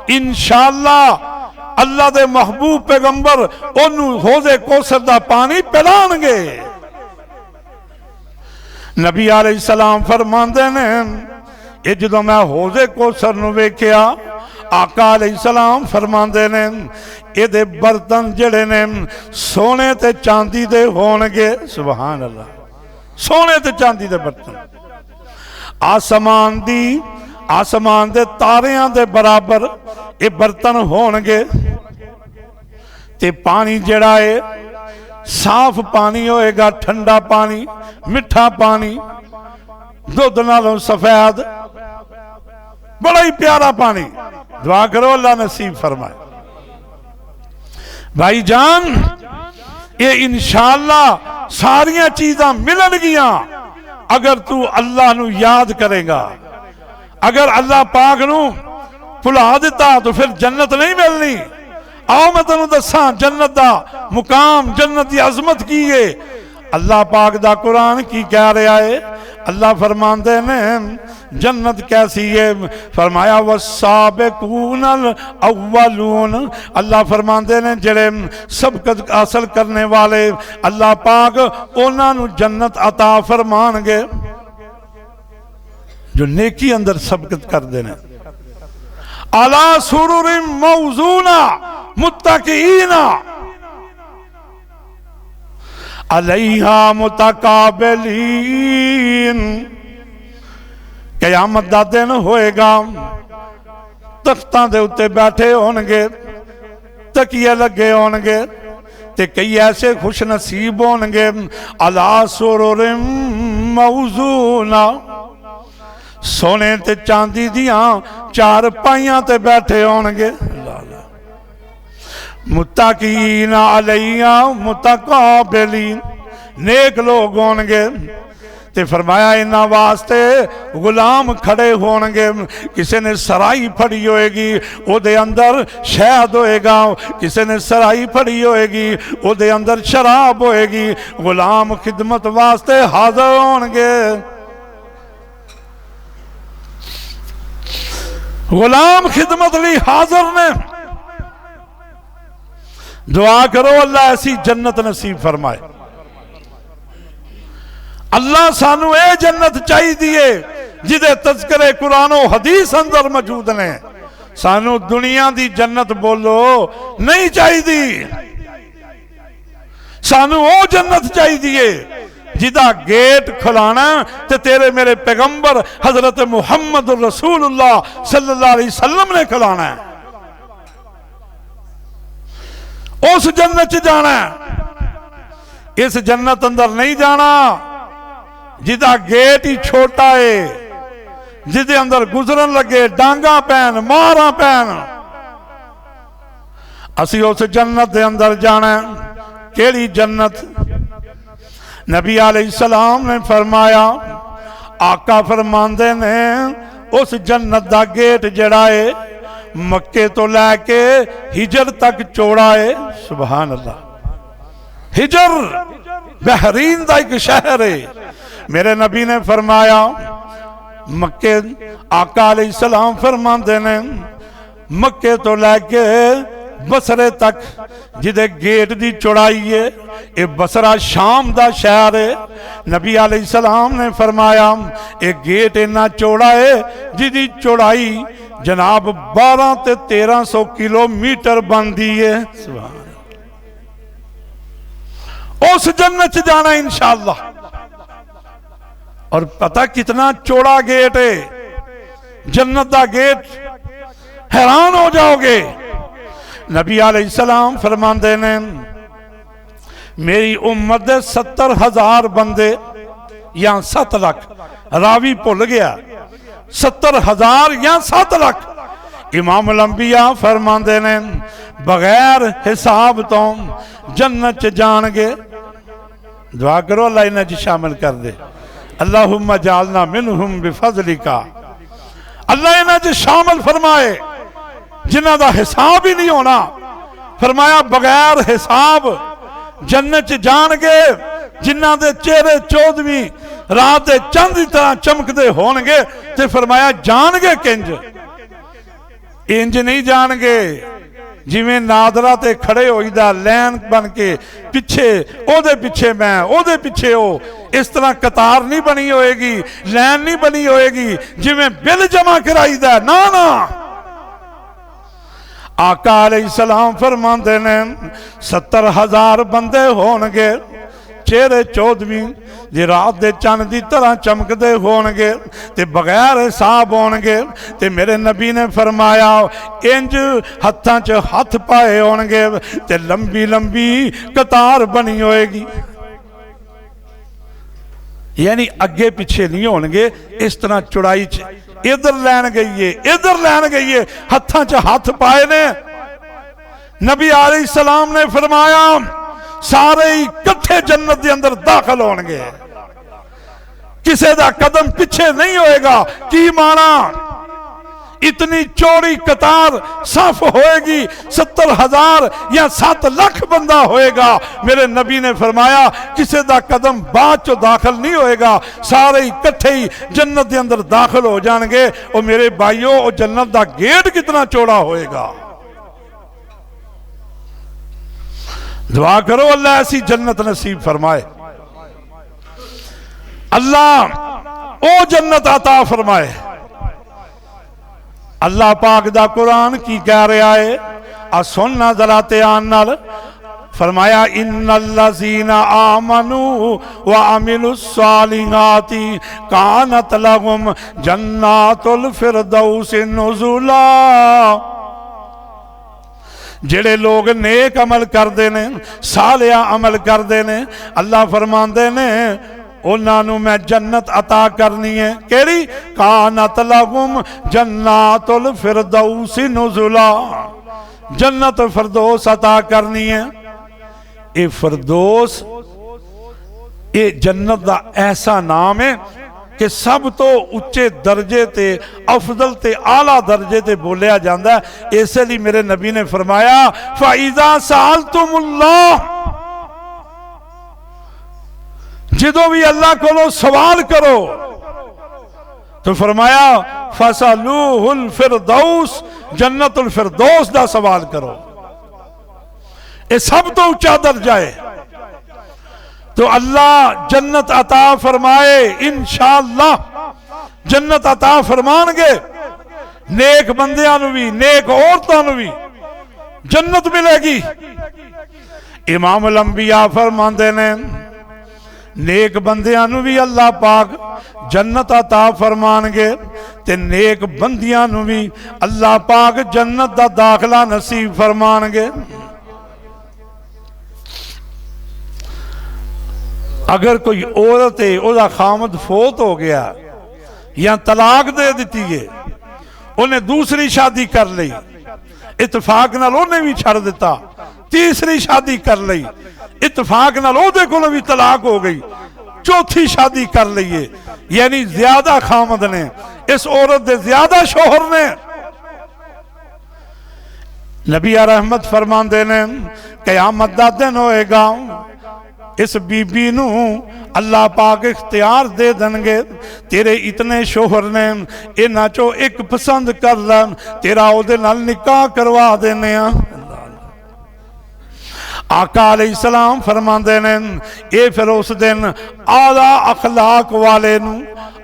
इंशाअल्लाह अल्लाह दे महबूब पैगंबर ओनू हौज़े कौसर दा पानी पिलाणगे नबी अलैहिस्सलाम फरमांदे ने ये जदों मैं हौज़े कौसर नू वेख्या आका अलैहिस्सलाम फरमांदे ने एदे बर्तन जेड़े ने सोने ते चांदी दे होणगे सुभान अल्लाह सोने ते चांदी दे बर्तन आसमान दे तारियां दे बराबर ये बर्तन होणगे ते पानी जड़ा है साफ पानी होएगा ठंडा पानी मिठा पानी दुध नालों सफेद बड़ा ही प्यारा पानी दुआ करो अल्लाह नसीब फरमाए भाई जान ये इंशाअल्लाह सारियां चीज़ां मिलनगियां अगर तू अल्लाह नू याद करेगा अगर अल्लाह पाक नू भुला दिता तो फिर जन्नत नहीं मिलनी। आओ मैं तेन दसा जन्नत दा मुकाम, जन्नत की अजमत की है। अल्लाह पाक दा कुरान की कह रहा है। अल्लाह फरमाते ने जन्नत कैसी है, फरमाया वस्साबिकूनल अव्वलून। अल्लाह फरमाते ने जेड़े सबकत हासिल करने वाले अल्लाह पाक उन्हां नूं जन्नत अता फरमानगे जो नेकी अंदर सबकत करते हैं। अला सुरुरिम मौजूना मुत्तकीना अलैहा मुतकाबिलीन। क़यामत दा दिन होएगा, तख्तां दे उत्ते बैठे होणगे, तकिए लगे होणगे ते कई ऐसे खुश नसीब होणगे। अला सुरुरिम मौजूना, सोने ते चांदी दियां चार पाइयां ते बैठे होणगे। मुत्तकीना अलैहा मुतकाबिलीन, नेक लोग होणगे। ते फरमाया इन्हां वास्ते गुलाम खड़े होणगे। किसी ने सराई फड़ी होएगी, ओदे अंदर शहद होएगा। किसी ने सराई फड़ी होएगी, ओदे अंदर शराब होएगी। गुलाम खिदमत वास्ते हाजिर होणगे। गुलाम खिदमत ली हाजिर ने। दुआ करो अल्लाह ऐसी जन्नत नसीब फरमाए। अल्लाह सानू ए जन्नत चाहिए जिदे तज़किरे कुरान और हदीस अंदर मौजूद ने। सानू दुनिया दी जन्नत बोलो नहीं चाहिए, सानू ओ जन्नत चाहिए जिदा गेट खुलाना ते तेरे मेरे पैगंबर हजरत मुहम्मद रसूलुल्लाह सल्लल्लाहु अलैहि वसल्लम ने खुलाना है। उस जन्नत च जाना है। इस जन्नत अंदर नहीं जाना जिदा गेट ही छोटा है, जिदे अंदर गुजरन लगे डांगा पैन मारा पैन। असी उस जन्नत के अंदर जाना। केड़ी जन्नत? नबी अलैहिस्सलाम ने फरमाया, आका फरमांदे ने उस जन्नत का गेट जड़ा है मक्के तो लैके हिजर तक चौड़ा है। सुभान अल्लाह। हिजर बहरीन का एक शहर है। मेरे नबी ने फरमाया मक्के, आका अलैहिस्सलाम फरमाते ने मक्के तो लैके बसरे तक जिदे गेट की चौड़ाई है, ये बसरा शाम का शहर है। नबी अलैहिस्सलाम ने फरमाया ये गेट इन्ना चौड़ा है जिदी चौड़ाई जनाब 12 ते 1300 किलोमीटर बनती है। उस जन्नत जाना इंशाअल्लाह। और पता कितना चौड़ा गेट है जन्नत का गेट, हैरान हो जाओगे। नबी अलैहिस्सलाम फरमाते ने मेरी उम्मत दे 70,000 बंदे या 7 लाख, रावी भुल गया 70,000 या 7 लाख। इमाम लंबिया फरमाते ने बगैर हिसाब तो जन्नत च जाणगे। दुआ करो अल्लाह इन्हां च शामिल कर दे। अल्लाहुम्मा जालना मिनहुम बिफज़लिका। अल्लाह इन्हां च शामिल फरमाए जिन्हां दा हिसाब ही नहीं होना। फरमाया बगैर हिसाब जन्नत च जाणगे जिन्हां दे चेहरे 14वीं रात दे चंद की तरह चमकते होणगे। ते फरमाया जाणगे किंज? इंज नहीं जाणगे जिवें नादरा ते खड़े होईदा लैन बन के पिछे ओदे पिछे मैं ओदे पिछे हो, इस तरह कतार नहीं बनी होएगी, लैन नहीं बनी होएगी जिवें बिल जमा कराईदा। ना ना, आका अलैहिस्सलाम फरमाते ने 70,000 बंदे होणगे, चेहरे 14वीं जी रात दे चंद की तरह चमकते होणगे ते बगैर हिसाब होणगे। ते मेरे नबी ने फरमाया इंज हत्थां च हथ पाए होणगे ते लंबी लंबी कतार बनी होएगी। यानी अगे पीछे नहीं होणगे, इस तरह चौड़ाई च इधर लैन गई है इधर लैन गई है, हत्थां च हथ पाए ने। नबी अलैहिस्सलाम ने फरमाया सारे ही इकट्ठे जन्नत के अंदर दाखिल होणगे, किसी का कदम पिछे नहीं होएगा। की माना? इतनी चौड़ी कतार साफ होएगी, 70,000 या 7 लाख बंदा होएगा। मेरे नबी ने फरमाया किसी का कदम बाद चो दाखिल नहीं होएगा, सारे इकट्ठे ही जन्नत के अंदर दाखिल हो जाएंगे। और मेरे भाइयों, और जन्नत का गेट कितना चौड़ा होएगा। दुआ करो अल्लाह ऐसी जन्नत नसीब फरमाए, अल्लाह ओ जन्नत अता फरमाए। अल्लाह पाक दा कुरान की कह रहा है, आ सुनना जरा ध्यान नाल। फरमाया इन्नल्लज़ीना आमनू व अमिलुस्सालिहाति कानत लहुम जन्नातुल फिरदौस नुज़ुला। जेड़े लोग नेक अमल करते ने, सालिया अमल करते ने, अल्लाह फरमांदे ने उन्होंने मैं जन्नत अता करनी है। केड़ी? कानत लहुम जन्नातुल फिरदौस नुज़ुला, जन्नत फिरदौस अता करनी है। ये फिरदौस ये जन्नत का ऐसा नाम है कि सब तो उच्चे दर्जे ते अफजल ते आला दर्जे ते बोलिया जाता है। इसलिए मेरे नबी ने फरमाया फ़इज़ा सअलतुमुल्लाह, जो भी अल्लाह को सवाल करो तो फरमाया फसलूहुल फिरदौस, जन्नतुल फिरदौस दा सवाल करो। ये सब तो ऊंचा दर्जा है। तो अल्लाह जन्नत अता फरमाए, इंशाअल्लाह जन्नत अता फरमानगे। नेक बंदियां नूं भी, नेक औरतां नूं भी जन्नत मिलेगी। इमाम अल अंबिया फरमांदे ने नेक बंदियां नूं भी अल्लाह पाक जन्नत अता फरमानगे, ते नेक बंदियां नूं भी अल्लाह पाक जन्नत दा दाखला नसीब फरमानगे। अगर कोई औरत है ओदा खामद फोत हो गया या तलाक दे दी है, उन्हें दूसरी शादी कर ली, इतफाक नाल उन्हें भी छड़ दिता, तीसरी शादी कर ली, इतफाक नाल ओदे कोल भी तलाक हो गई, चौथी शादी कर ली, यानी ज्यादा खामद ने, इस औरत दे ज्यादा शोहर ने। नबी रहमत फरमांदे ने क़यामत दा दिन होएगा, इस बीबी नू अल्लाह पाक इख्तियार दे देंगे, तेरे इतने शोहर ने, इन्हां चो एक पसंद कर लै, तेरा ओदे नाल निकाह करवा देने। आका अलैहिस्सलाम फरमांदे ने ये फिर उस दिन आला अखलाक वाले नू,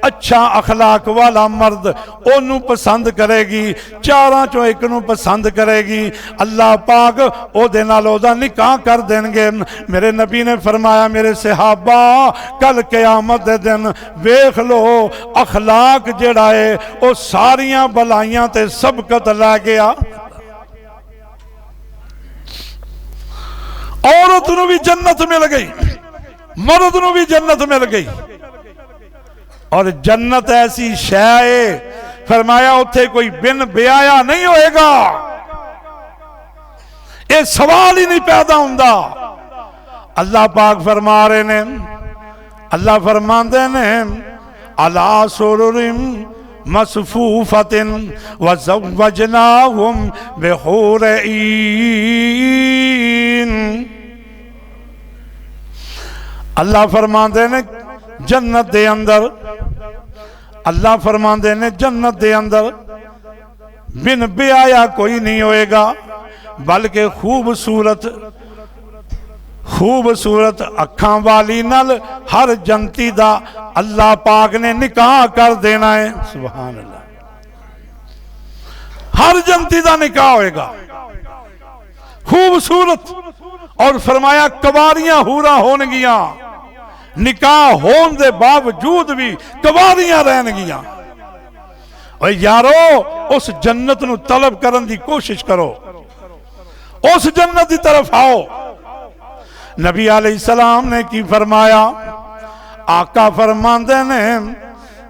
अच्छा अखलाक वाला मर्द ओनू पसंद करेगी, चारां चो एक नू पसंद करेगी, अल्लाह पाक ओदे नाल ओदा निकाह कर देंगे। मेरे नबी ने फरमाया मेरे सहाबा कल क़यामत दे दिन वेख लो अखलाक जेड़ा है वो सारियां भलाइयां ते सबकत लै गया। औरत नू भी जन्नत मिल गई, मर्द नू भी जन्नत मिल गई। और जन्नत ऐसी शै है, फरमाया उथे कोई बिन ब्याया नहीं होएगा, ये सवाल ही नहीं पैदा हुंदा। अल्लाह पाक फरमा रहे ने, अल्लाह फरमांदे ने अला सुरुरिम मसफूफतिन व ज़व्वजनाहुम बिहुरईन। अल्लाह फरमांदे ने जन्नत दे अंदर, अल्लाह फरमांदे ने जन्नत दे अंदर बिन ब्याया कोई नहीं होएगा, बल्कि खूबसूरत खूबसूरत अखां वाली नाल हर जंती दा अल्लाह पाक ने निकाह कर देना है। सुभान अल्लाह, हर जंती दा निकाह होएगा खूबसूरत। और फरमाया कवारियां हूरा होनगियां, निकाह होने के बावजूद भी कवारियां रहनगियां। और यारो उस जन्नत नू तलब करने की कोशिश करो, उस जन्नत की तरफ आओ। नबी अलैहिस्सलाम ने की फरमाया, आका फरमांदे ने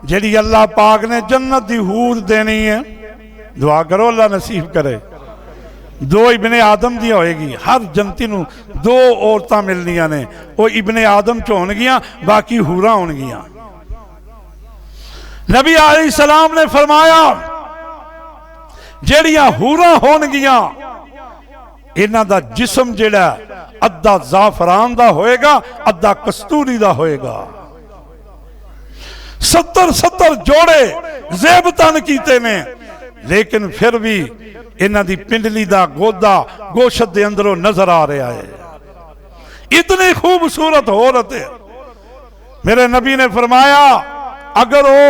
जिहड़ी अल्लाह पाक ने जन्नत दी हूर देनी है, दुआ करो अल्लाह नसीब करे। दो इबने आदम दी होएगी, हर जंती नू दो औरतां मिलनियां ने, वो इबने आदम च होणगियां, बाकी हूरा होणगियां। नबी अलैहिस्सलाम ने फरमाया ਜਿਹੜੀਆਂ ਹੂਰਾਂ ਹੋਣਗੀਆਂ ਇਹਨਾਂ ਦਾ ਜਿਸਮ ਜਿਹੜਾ ਅੱਧਾ ਜ਼ਾਫਰਾਨ ਦਾ ਹੋਏਗਾ, ਅੱਧਾ ਕਸਤੂਰੀ ਦਾ ਹੋਏਗਾ। 70 जोड़े ज़ेबतन कीते ने, लेकिन फिर भी इन्हां दी पिंडली दा गोदा गोशत दे अंदरों नजर आ रहा है। इतनी खूबसूरत औरत है। मेरे नबी ने फरमाया अगर वो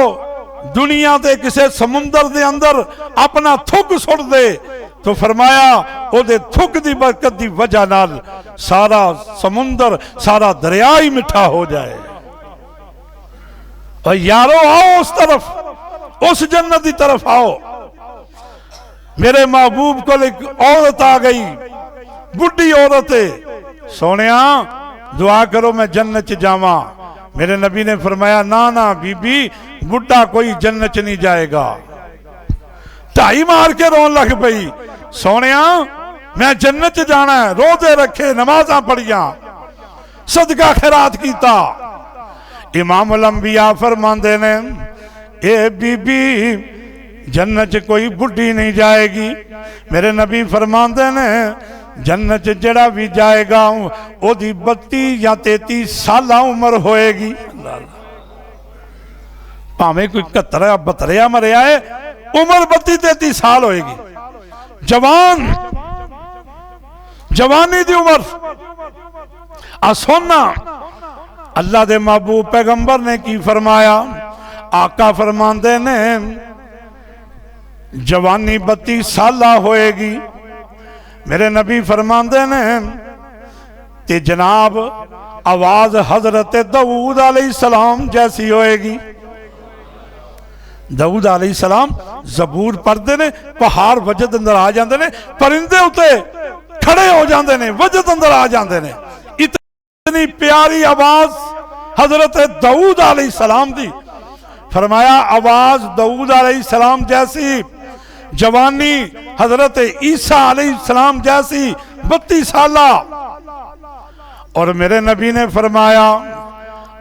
दुनिया के किसी समुंदर दे अंदर अपना थुक सुट दे तो फरमाया ओदे थुक दी बरकत दी वजह नाल सारा समुंदर सारा दरिया ही मिठा हो जाए। और यारो आओ उस तरफ, उस जन्नत की तरफ आओ। मेरे महबूब को एक औरत आ गई, बुढ़ी औरत है। सोनिया दुआ करो मैं जन्नत च जावा। मेरे नबी ने फरमाया ना ना बीबी, बुढ़ा कोई जन्नत च नहीं जाएगा। ढाई मार के रोन लग पई, सोनिया मैं जन्नत च जाना है। रोजे रखे, नमाजा पढ़िया, सदका खैरात कीता। इमाम उल अंबिया फरमांदे ने ए बीबी जन्नत च कोई बुढ़ी नहीं जाएगी। मेरे नबी फरमांदे ने जन्नत च जड़ा भी जाएगा ओदी 32 या 33 साल उम्र होएगी। भावें कोई 71 या 72 मरिया है, उम्र 32-33 साल होएगी। जवान जवानी दी उम्र। आ सोना अल्लाह दे महबूब पैगंबर ने की फरमाया। आका फरमांदे ने जवानी 32 साल होएगी। मेरे नबी फरमांदे ने ते जनाब आवाज हजरत दाऊद अलैहिस्सलाम जैसी होएगी। दाऊद अलैहिस्सलाम जबूर पढ़ते ने, पहाड़ वजद अंदर आ जाते ने, परिंदे उते खड़े हो जाते ने, वजद अंदर आ जाते ने। इतनी प्यारी आवाज हजरत दाऊद अलैहिस्सलाम दी। फरमाया आवाज दाऊद अलैहिस्सलाम जैसी, जवानी हजरत ईसा अलैहिस्सलाम जैसी 32 साल। और मेरे नबी ने फरमाया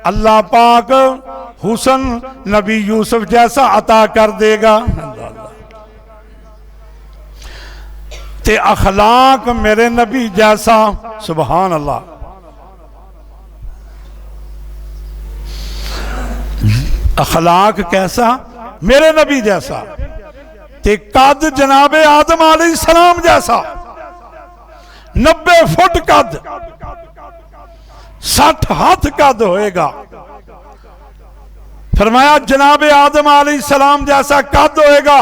अल्लाह पाक हुसन नबी यूसुफ जैसा अता कर देगा। ते अखलाक मेरे नबी जैसा। सुभान अल्लाह। अखलाक कैसा? मेरे नबी जैसा। ते कद जनाबे आदम अलैहिस्सलाम जैसा। 90 फुट कद, 60 हाथ कद होएगा। फरमाया जनाबे आदम अलैहिस्सलाम जैसा कद होएगा।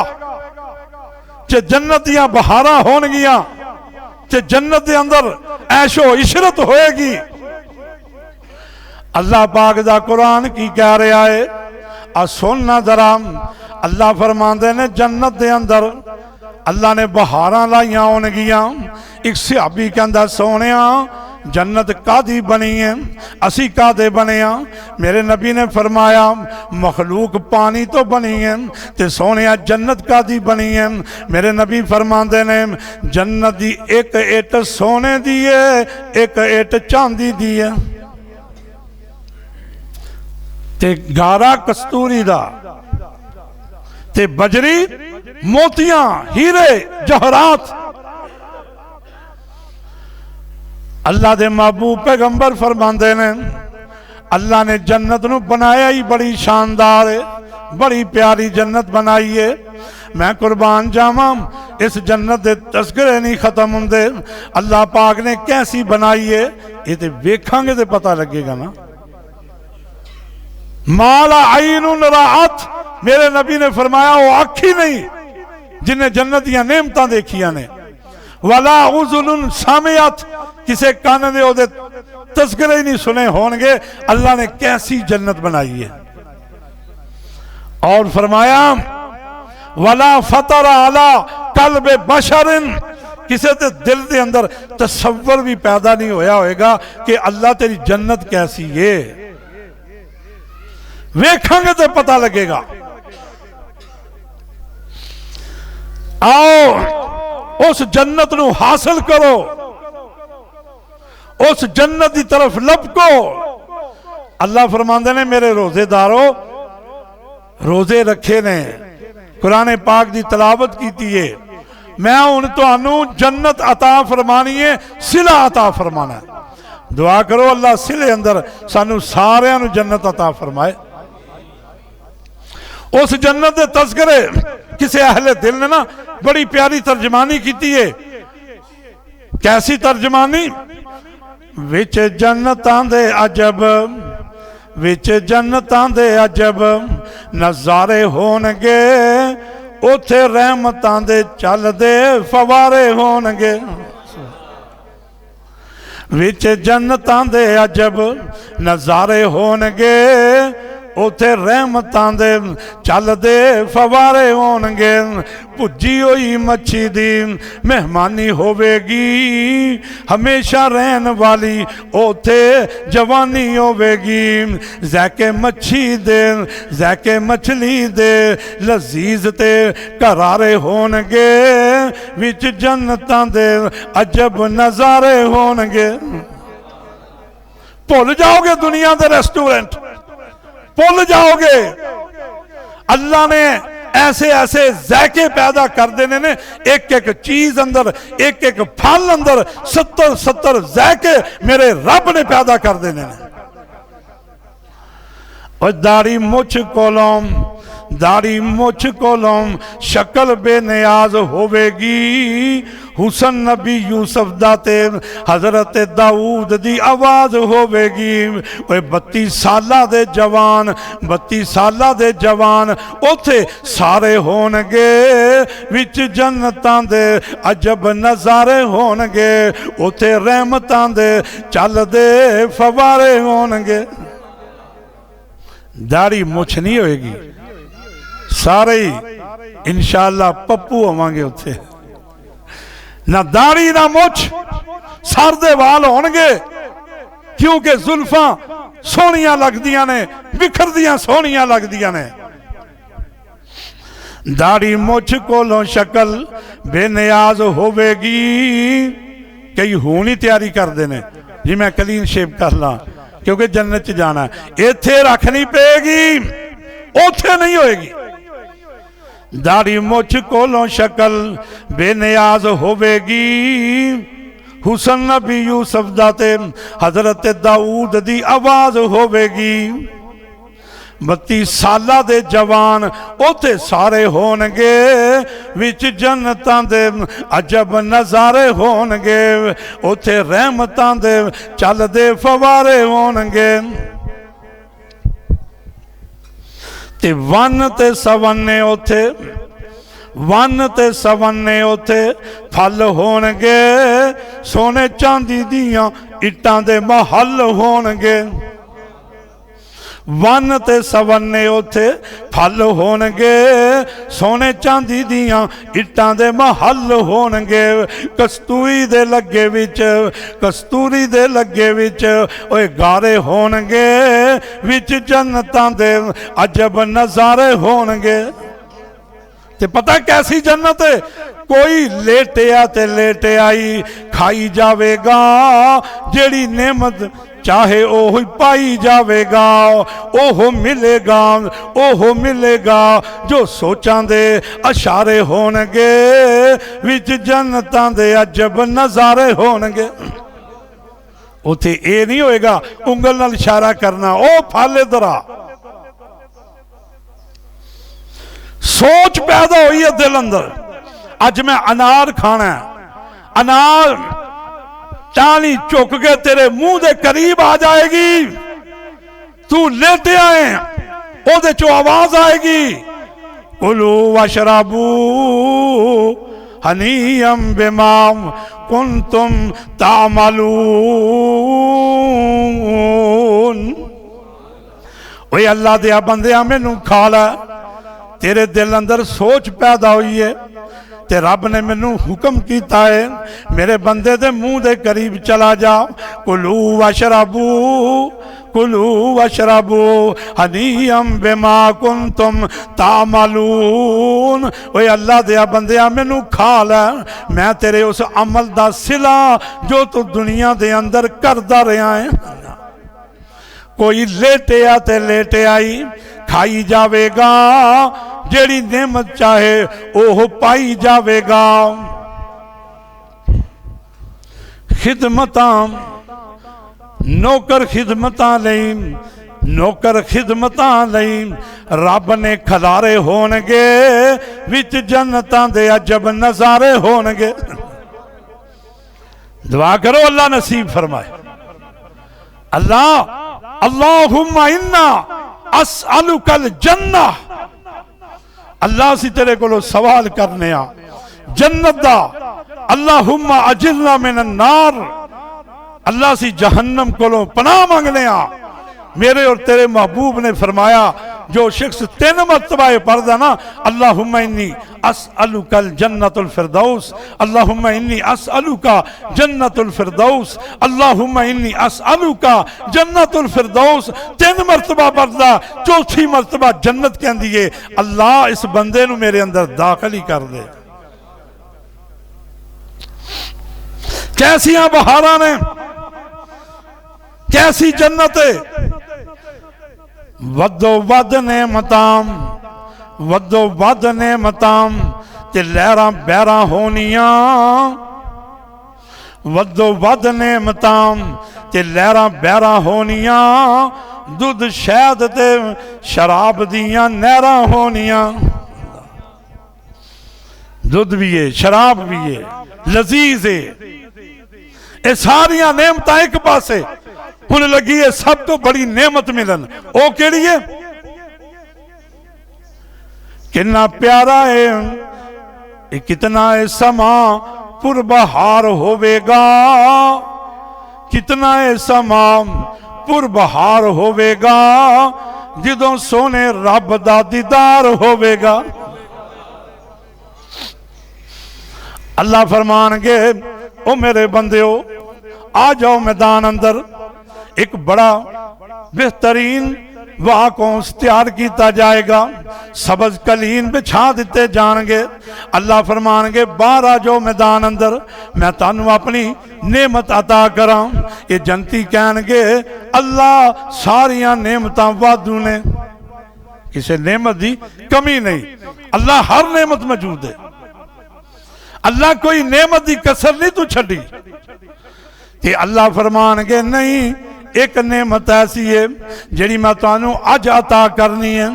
जे जन्नत दियां बहारां होणगियां, जे जन्नत दे अंदर ऐशो इशरत होएगी। अल्लाह पाक दा कुरान की कह रहा है, आ सुनना जरा। अल्लाह फरमांदे ने जन्नत दे अंदर अल्लाह ने बहारां लाइयां होणगियां। एक सहाबी कहंदा सोहणिया जन्नत कादी बनी है, असी कादे बने आ? मेरे नबी ने फरमाया मखलूक पानी तो बनी है। ते सोहणिया जन्नत कादी बनी है? मेरे नबी फरमांदे ने जन्नत दी एक इट सोने दी है, एक इट चांदी दी है, ते गारा कस्तूरी दा, ते बजरी मोतियां हीरे जहरात। अल्लाह दे महबूब पैगंबर फरमांदे ने अल्लाह ने जन्नत नू बनाया ही बड़ी शानदार है, बड़ी प्यारी जन्नत बनाई है। मैं कुर्बान जावा इस जन्नत दे तस्करे नहीं खत्म होंदे। अल्लाह पाक ने कैसी बनाई है ये ते वेखांगे ते पता लगेगा ना। माला आईनुन राअत, मेरे नबी ने फरमाया वो आखी नहीं जिन्हें जन्नत दियां नेमतां देखियां ने। वाला उज़ुनुन सामियत, किसे कान ने ओदे तस्करे ही नहीं सुने होंगे। अल्लाह ने कैसी जन्नत बनाई है। और फरमाया वाला फतर आला कल्बे बशरिन, किसे ते दिल के अंदर तसव्वुर भी पैदा नहीं होया होएगा कि अल्लाह तेरी जन्नत कैसी है। वेखांगे तो पता लगेगा। आओ उस जन्नत नू हासिल करो, उस जन्नत की तरफ लपको। अल्लाह फरमांदे ने मेरे रोजेदारो रोजे रखे ने, कुरान पाक की तलावत की है, मैं हुण तुहानू जन्नत अता फरमानी है, सिला अता फरमाना है। दुआ करो अल्लाह सिले अंदर सानू सारियां नू जन्नत अता फरमाए। उस जन्नत के तस्करे किसी अहले दिल ने ना बड़ी प्यारी तर्जमानी की है। कैसी तर्जमानी? विच जन्नतां दे अजब, विच जन्नतां दे अजब नज़ारे होणगे, उथे रहमतां दे चलदे फवारे होणगे। विच जन्नतां दे अजब नज़ारे होणगे, उथे रहमतां दे चलदे फवारे होणगे। भुजी हुई मच्छी दी मेहमानी होवेगी, हमेशा रहन वाली उथे जवानी होवेगी। जैके मच्छी दे, जैके मछली दे लजीज ते करारे होणगे, विच जन्नतां दे अजब नज़ारे होणगे। भुल जाओगे दुनिया दे रेस्टोरेंट, भुल जाओगे। अल्लाह ने ऐसे ऐसे ज़ायके पैदा कर देने ने, एक एक चीज अंदर, एक एक फल अंदर 70-70 ज़ायके मेरे रब ने पैदा कर देने ने। और दाढ़ी मुछ कोलों, दाढ़ी मुछ कोलों शक्ल बेनियाज होवेगी, हुसन नबी यूसुफ दाते हजरत दाऊद दी आवाज होवेगी। 32 साला दे जवान, 32 साला दे जवान उथे सारे होणगे, विच जन्नतां दे अजब नज़ारे होणगे, उथे रहमतां दे चलदे फवारे होणगे। दाढ़ी मुछ नहीं होएगी, सारे इंशाअल्लाह पप्पू होवांगे उत्थे। ना दाढ़ी ना मुछ, सर दे वाल होणगे, क्योंकि जुल्फां सोहणियां लगदियां ने, बिखरदियां सोहणियां लगदियां ने। दाढ़ी मुछ कोलों शक्ल बेनियाज होवेगी। कई हुण ही तैयारी करते हैं जी मैं क्लीन शेप कर ला क्योंकि जन्नत च जाना, इत्थे रखनी पेगी, उथे नहीं होएगी। दाढ़ी मुछ कोलों शक्ल बेनियाज होवेगी, हुसन नबी यूसुफ दाते हजरत दाऊद दी आवाज होवेगी। 32 साला दे जवान उथे सारे होणगे, विच जन्नतां दे अजब नज़ारे होणगे, उथे रहमतां दे चलदे फवारे होणगे। ते वन ते सवन्ने उथे, वन ते सवन्ने उथे फल होणगे, सोने चांदी दियां इट्टां दे महल होणगे। वन ते सवन्ने उथे फल होणगे, सोने चांदी दियां इट्टां दे महल होणगे। कस्तूरी दे लगे विच, कस्तूरी दे लगे विच ओए गारे होणगे, विच जन्नतां दे अजब नज़ारे होणगे। ते पता कैसी जन्नत है? कोई लेटिया ते लेटे आई खाई जावेगा, जेड़ी नेमत चाहे ओह पाई जावेगा, ओह मिलेगा, ओह मिलेगा जो सोचां दे अशारे होणगे, विच जन्नतां दे अजब नज़ारे होणगे। उथे ये नहीं होएगा उंगल नाल इशारा करना ओ फल इधर आ। सोच पैदा हुई है दिल अंदर, अज मैं अनार खाना है, अनार टाली झुक के तेरे मुंह के करीब आ जाएगी, तू लेटे आए ओदे चो आवाज आएगी, कुलू वशरबू हनीयम बिमा कुंतुम तामलून। ओए अल्लाह दे बंदिया मैनू खा ला, तेरे दिल अंदर सोच पैदा हुई है ते रब ने मैनू हुक्म किया है मेरे बंदे दे मुंह दे करीब चला जा। कुलू वशरबू, कुलू वशरबू हनीयम बिमा कुंतुम तामलून। ओए अल्लाह दे बंदिया मैनू खा लै, मैं तेरे उस अमल दा सिला जो तू दुनिया दे अंदर करदा रहा है। कोई लेटे आ ते लेटे आई खाई जावेगा, जेड़ी नेमत चाहे ओह पाई जावेगा। खिदमतां नौकर खिदमतां लई, नौकर खिदमतां लई रब ने खलारे होणगे, विच जन्नतां दे अजब नजारे होणगे। दुआ करो अल्लाह नसीब फरमाए। अल्लाह अल्लाहुम्मा इन्ना अस्अलुकल जन्नह, अल्लाह सी तेरे को सवाल करने आ जन्नत दा। अल्लाहुम्मा अजिरना मिनन नार, अल्लाह सी जहन्नम को पनाह मंगने आ। मेरे और तेरे महबूब ने फरमाया जो शख्स 3 मरतबा पढ़दा ना, अल्लाहुम्मा इन्नी अस्अलुकल जन्नतुल फिरदौस, अल्लाहुम्मा इन्नी अस्अलुका जन्नतुल फिरदौस, अल्लाहुम्मा इन्नी अस्अलुका जन्नतुल फिरदौस 3 मरतबा पढ़दा, चौथी मरतबा जन्नत कहंदी है अल्लाह इस बंदे नू मेरे अंदर दाखिल ही कर दे। कैसियां बहारां ने, कैसी जन्नत है। वदो वद नेमतां, वदो वद नेमतां ते लहरां बहरां होनियां, वदो वद नेमतां ते लहरां बहरां होनियां, दुध शहद ते शराब दियां नहरां होनियां। दुध भी है, शराब भी है, लजीज है। ये सारियां नेमतां एक पासे, हुण लगी है सब तो बड़ी नेमत मिलन, ओ केड़ी है? कितना प्यारा है, कितना है समा पुरबहार होवेगा, कितना है समा पुरबहार होवेगा, जिदों सोने रब दा दीदार होवेगा। अल्लाह फरमानगे ओ मेरे बंदेओ आ जाओ मैदान अंदर, एक बड़ा बेहतरीन वाकोंस तैयार किया जाएगा, सबज कलीन बिछा दिते जाएंगे। अल्लाह फरमानगे बाहर आ जाओ मैदान अंदर, मैं तानू अपनी नेमत अता करा। ये जनती कहणगे अल्लाह सारिया नेमतां वाधू ने, किसी नेमत की कमी नहीं, अल्लाह हर नेमत मौजूद है। अल्लाह कोई नेमत की कसर नहीं तू छड़ी। ते अल्लाह फरमानगे नहीं, एक नेमत ऐसी है जिहड़ी मैं तुहानू अज अता करनी है।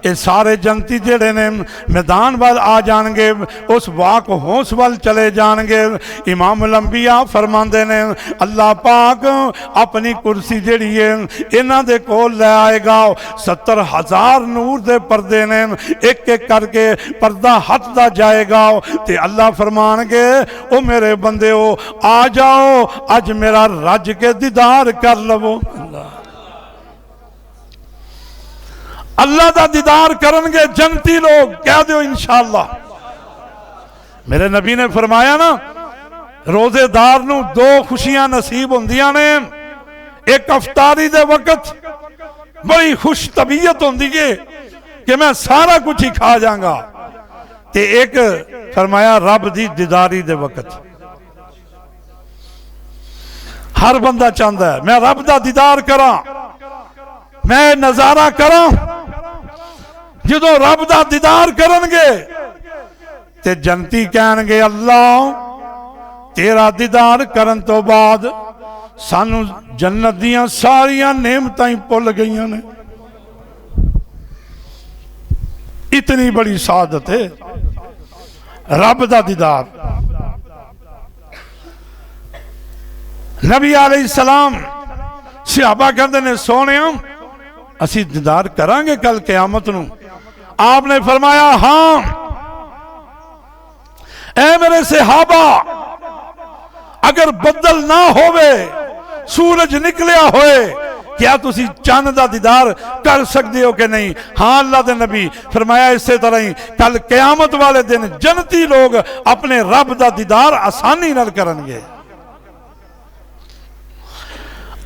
ये सारे जनती जेड़े ने मैदान वाल आ जाएंगे, उस वाक होश वाल चले जाएंगे। इमाम लंबिया फरमाते ने अल्लाह पाक अपनी कुर्सी जिहड़ी है इन्हां दे कोल लै आएगा। 70,000 नूर दे पर्दे ने, एक एक करके पर्दा हटदा जाएगा। ते अल्लाह फरमानगे ओ मेरे बंदेओ आ जाओ, अज मेरा रज के दीदार कर लवो। अल्लाह का दीदार करेंगे जनती लोग, कह दो इंशाअल्लाह। मेरे नबी ने फरमाया ना, रोजेदार नू 2 खुशियां नसीब होंदियां ने। एक अफतारी दे वक्त बड़ी खुश तबीयत होंदी है कि मैं सारा कुछ ही खा जाऊंगा, ते एक फरमाया रब दी दीदारी दे वक्त। हर बंदा चाहता है मैं रब दा दीदार करा, मैं नजारा करा। जो रब दा दीदार करनगे ते जनती कहणगे अल्लाह तेरा दीदार करन तो बाद सानू जन्नत दियां सारियां नेमतां ही भुल गईयां ने। इतनी बड़ी सादत है रब दा दीदार। नबी अलैहिस्सलाम सहाबा कहते ने सोने असी दीदार करांगे कल क़यामत नू। आपने फरमाया हां ऐ मेरे सहाबा, अगर बदल ना होवे सूरज निकलिया होए क्या तुसी चंद दा दीदार कर सकते हो कि नहीं? हाँ अल्लाह दे नबी फरमाया इस तरह ही कल क़यामत वाले दिन जन्नती लोग अपने रब दा दीदार आसानी नाल करनगे।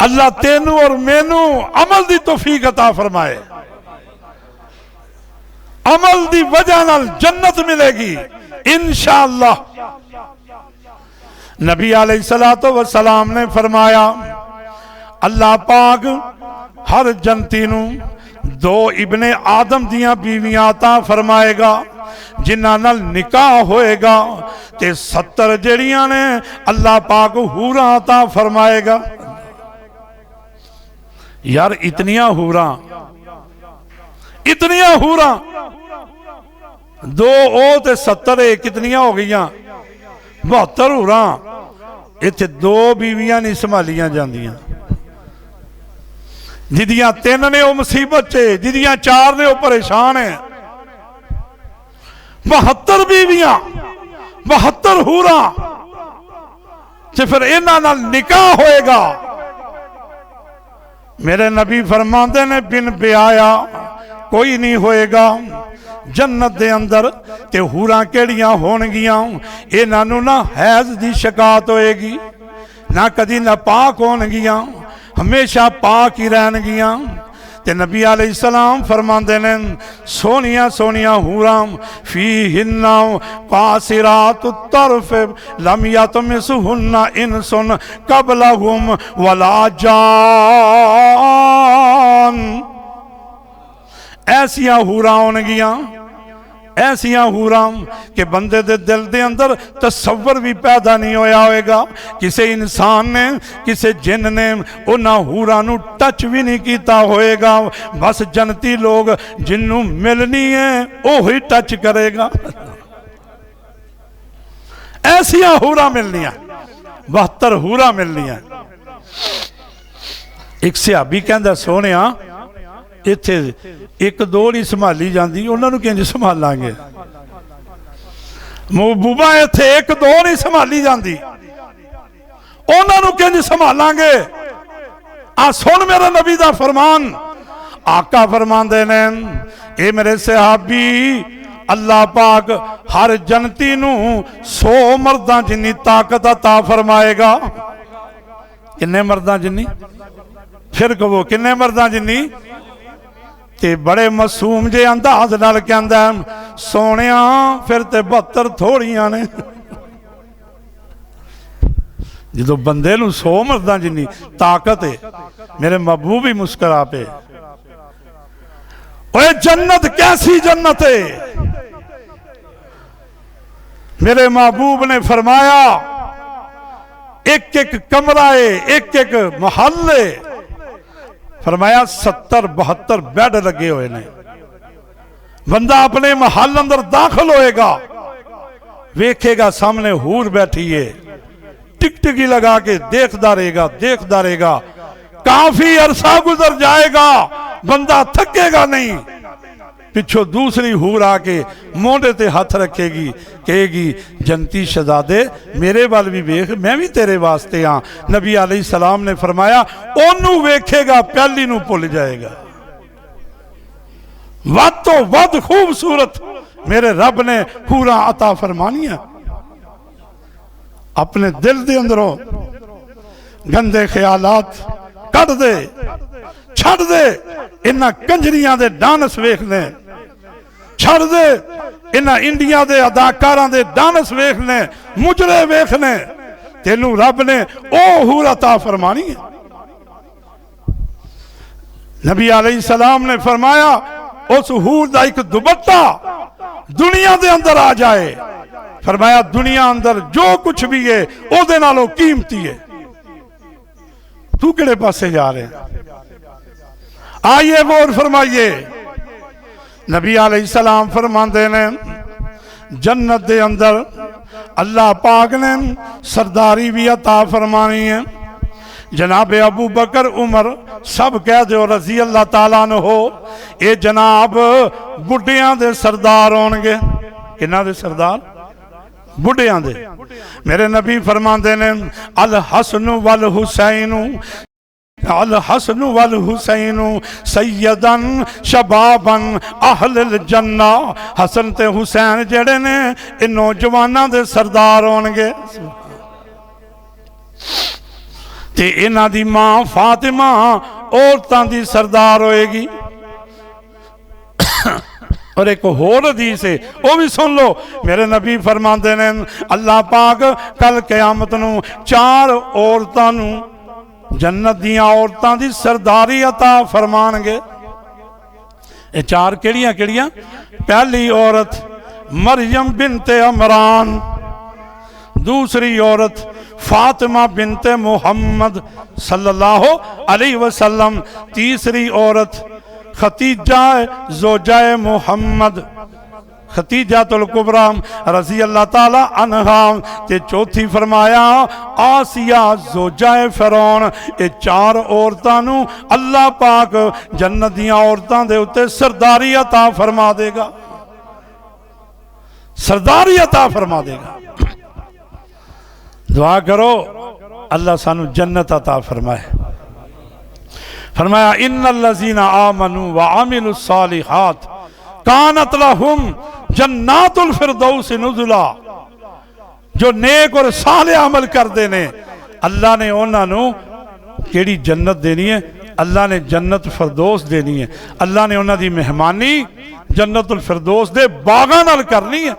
अल्लाह तेनू और मैनू अमल दी तौफीक अता फरमाए। अमल दी वजह नाल जन्नत मिलेगी इंशाअल्लाह। नबी अलैहिस्सलातु वस्सलाम ने फरमाया अल्लाह पाक हर जनती नू दो इब्ने आदम दियां बीवियां अता फरमाएगा जिन्हां नाल निकाह होएगा ते 70 जड़ियां ने अल्लाह पाक हूरां अता फरमाएगा। यार इतनियां हूरां दो ओ ते 70 कितनियां हो गईयां 72 हूरां। इत्थे दो बीवियां नहीं संभालियां जांदियां, जिदियां 3 ने वो मुसीबत च, जिदियां 4 ने वो परेशान है। 72 बीवियां 72 हूरां ते फिर इन्हां नाल निकाह होएगा। मेरे नबी फरमाते ने बिन ब्याया कोई नहीं होएगा जन्नत दे अंदर। ते हूरां केड़ियां होणगियां, इन्हां नूं ना हैज दी शिकायत होएगी, ना कदी नापाक होणगियां, हमेशा पाक ही रहणगियां। ते नबी अलैहिस्सलाम फरमाते ने सोनिया सोनिया हूरां फी हिन्ना कासिरात तरफ लम यतमिसहुन्ना इंसन कबलहुम वला जान। ऐसियां हूरां होणगियां, ऐसियां हूरां कि बंदे दे दिल दे अंदर तसव्वुर भी पैदा नहीं होया होएगा। किसी इंसान ने किसी जिन ने उन्हां हूरां नूं टच भी नहीं किया होएगा। बस जनती लोग जिन्नू मिलनी है वही टच करेगा। ऐसियां हूरां मिलनियां, 72 हूरां मिलनियां। एक सहाबी कहंदा सोहणिया इत्थे एक दो नहीं संभाली जाती, उन्होंने किंज संभालांगे। महबूबा इत्थे एक दो नहीं संभाली जाती, उन्होंने किंज संभालांगे। आ सुन मेरे नबी दा फरमान। आका फरमांदे ने ए मेरे सहाबी अल्लाह पाक हर जनती नूं 100 मर्दां जिन्नी ताकत अता फरमाएगा। किन्ने मर्दां जिन्नी? फिर कहो किन्ने मर्दां जिन्नी? ते बड़े मासूम जे अंदाज नाल कहंदा सोनिया फिर ते 72 थोड़ियां ने। जो बंदे नूं 100 मर्दां जिन्नी ताकत है, मेरे महबूब भी मुस्कुरा पे। ओए जन्नत कैसी जन्नत है। मेरे महबूब ने फरमाया एक एक कमरा है, एक एक महल है। फरमाया 70-72 बेड लगे हुए ने। बंदा अपने महल अंदर दाखिल होएगा, वेखेगा सामने हूर बैठी है, टिकटिकी लगा के देखता रहेगा, देखता रहेगा। काफी अरसा गुजर जाएगा, बंदा थकेगा नहीं। पिछो दूसरी हूर आके मोढ़े ते हाथ रखेगी, कहेगी जनती शहजादे मेरे वाल भी वेख, मैं भी तेरे वास्ते हाँ। नबी अलैहिस्सलाम ने फरमाया ओनू वेखेगा पहली नू भुल जाएगा। वध तो वध खूबसूरत मेरे रब ने हूरां अता फरमानियां। अपने दिल दे अंदरों गंदे ख्यालात कट दे, छड़ दे। इन्हां कंजरियां दे डांस वेखने, छड़ दे। इन्हां इंडिया दे अदाकारां दे डांस वेखने, मुजरे वेखने। तेनू रब ने ओ हूर अता फरमानी है। नबी अलैहिस्सलाम ने फरमाया उस हूर दा एक दुपट्टा दुनिया दे अंदर आ जाए। फरमाया दुनिया अंदर जो कुछ भी है ओदे नालों कीमती है। तू किहड़े पासे जा रहे? आइए गौर फरमाइए। नबी अलैहिस्सलाम फरमाते ने जन्नत दे अंदर अल्लाह पाक ने सरदारी भी अता फरमानी है। जनाब अबू बकर उमर सब कह दो रजी अल्लाह ताला न हो। ये जनाब बुढ़ियां दे सरदार होणगे। किन्हां दे सरदार? बुढ़ियां दे। मेरे नबी फरमाते ने अल हसन वल हुसैन अल हसन वल हुसैन सैयदन शबाबन अहल जन्ना। हसन ते हुसैन जेड़े ने इन नौजवानों दे सरदार होणगे। ते इन्हां दी मां फातिमा औरतां दी सरदार होएगी। और एक होर हदीस है वो भी सुन लो। मेरे नबी फरमाते ने अल्लाह पाक कल क़यामत नूं 4 औरतां नूं जन्नत दियां औरतां दी सरदारी अता फरमानगे। ये चार केड़ियां केड़ियां? पहली औरत मरियम बिनते इमरान, दूसरी औरत फातिमा बिनते मोहम्मद सल्लल्लाहु अलैहि वसल्लम, तीसरी औरत खतीजा ज़ौजाए मोहम्मद खतीजातुल कुबरा रज़ी अल्लाह ताला अन्हा, ते चौथी फरमाया आसिया ज़ौजाए फिरौन। ये चार औरतां अल्लाह पाक जन्नत दियां औरतां दे उत्ते सरदारी अता फरमा देगा, सरदारी अता फरमा देगा। दुआ करो अल्लाह सानू जन्नत अता फरमाए। फरमाया इन्नल्लज़ीना आमनू व अमिलुस सालिहात कानत लहुम जन्नातुल फिरदौस नुज़ुला। जो नेक और साले अमल करते ने अल्लाह ने उन्होंने केड़ी जन्नत देनी है? अल्लाह ने जन्नत फिरदौस देनी है। अल्लाह ने उन्होंने मेहमानी जन्नतुल फिरदौस दे बागां नाल करनी है।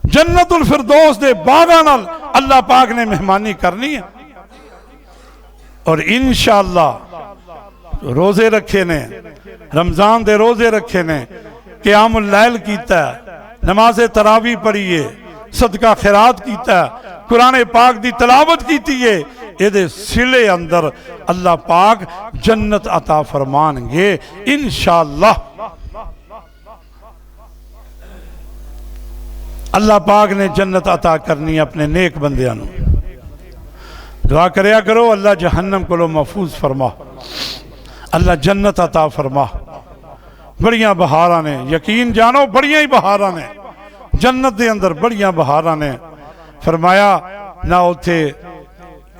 जन्नतुल फिरदौस दे बागां नाल अल्लाह पाक ने मेहमानी करनी है। और इंशाअल्लाह रोजे रखे ने, रमजान दे रोजे रखे ने, क़यामुल लैल कीता, नमाज तरावी पढ़ी है, सदका खैरात कीता, कुरान पाक दी तलावत कीती है, ये सिले अंदर अल्लाह पाक जन्नत अता फरमानगे इंशाअल्लाह। अल्लाह पाक ने जन्नत अता करनी अपने नेक बंदियां नूं। दुआ करया करो अल्लाह जहन्नम को महफूज फरमा, अल्लाह जन्नत अता फरमा। बड़ियां बहारां ने, यकीन जानो बड़ियां ही बहारां ने जन्नत दे अंदर, बड़ियां बहारां ने। फरमाया ना उत्थे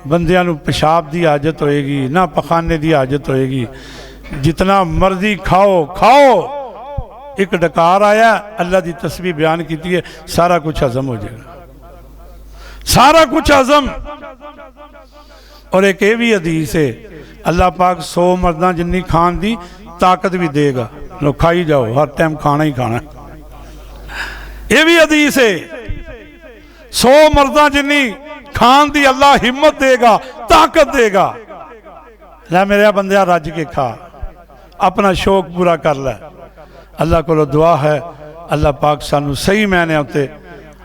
बंदियां नूं पेशाब की हाजत होएगी, ना पखाने की हाजत होएगी, जितना मर्जी खाओ खाओ। एक डकार आया, अल्लाह की तस्बीह बयान की है, सारा कुछ हजम हो जाएगा, सारा कुछ हजम। और एक ये भी हदीस है, अल्लाह पाक 100 मर्दा जिन्नी खान की ताकत भी देगा, लो खाई जाओ, हर टाइम खाना ही खाना। ये भी हदीस है, 100 मर्दा जिन्नी खान की अल्लाह हिम्मत देगा, ताकत देगा। लै मेरे बंदिया रज के खा, अपना शौक पूरा कर लै। अल्लाह को दुआ है अल्लाह पाक सानू सही मैने उत्ते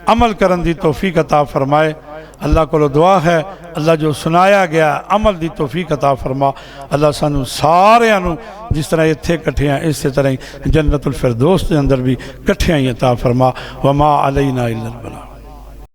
अमल करन दी तौफीक अता फरमाए। अल्लाह को दुआ है अल्लाह जो सुनाया गया अमल दी तौफीक अता फरमा। अल्लाह सानू सारियां नू जिस तरह इत्थे कट्ठे हैं इस तरह ही जन्नतुल फिरदौस के अंदर भी कट्ठियां ही अता फरमा। वमा अलैना इल्लल बलाग।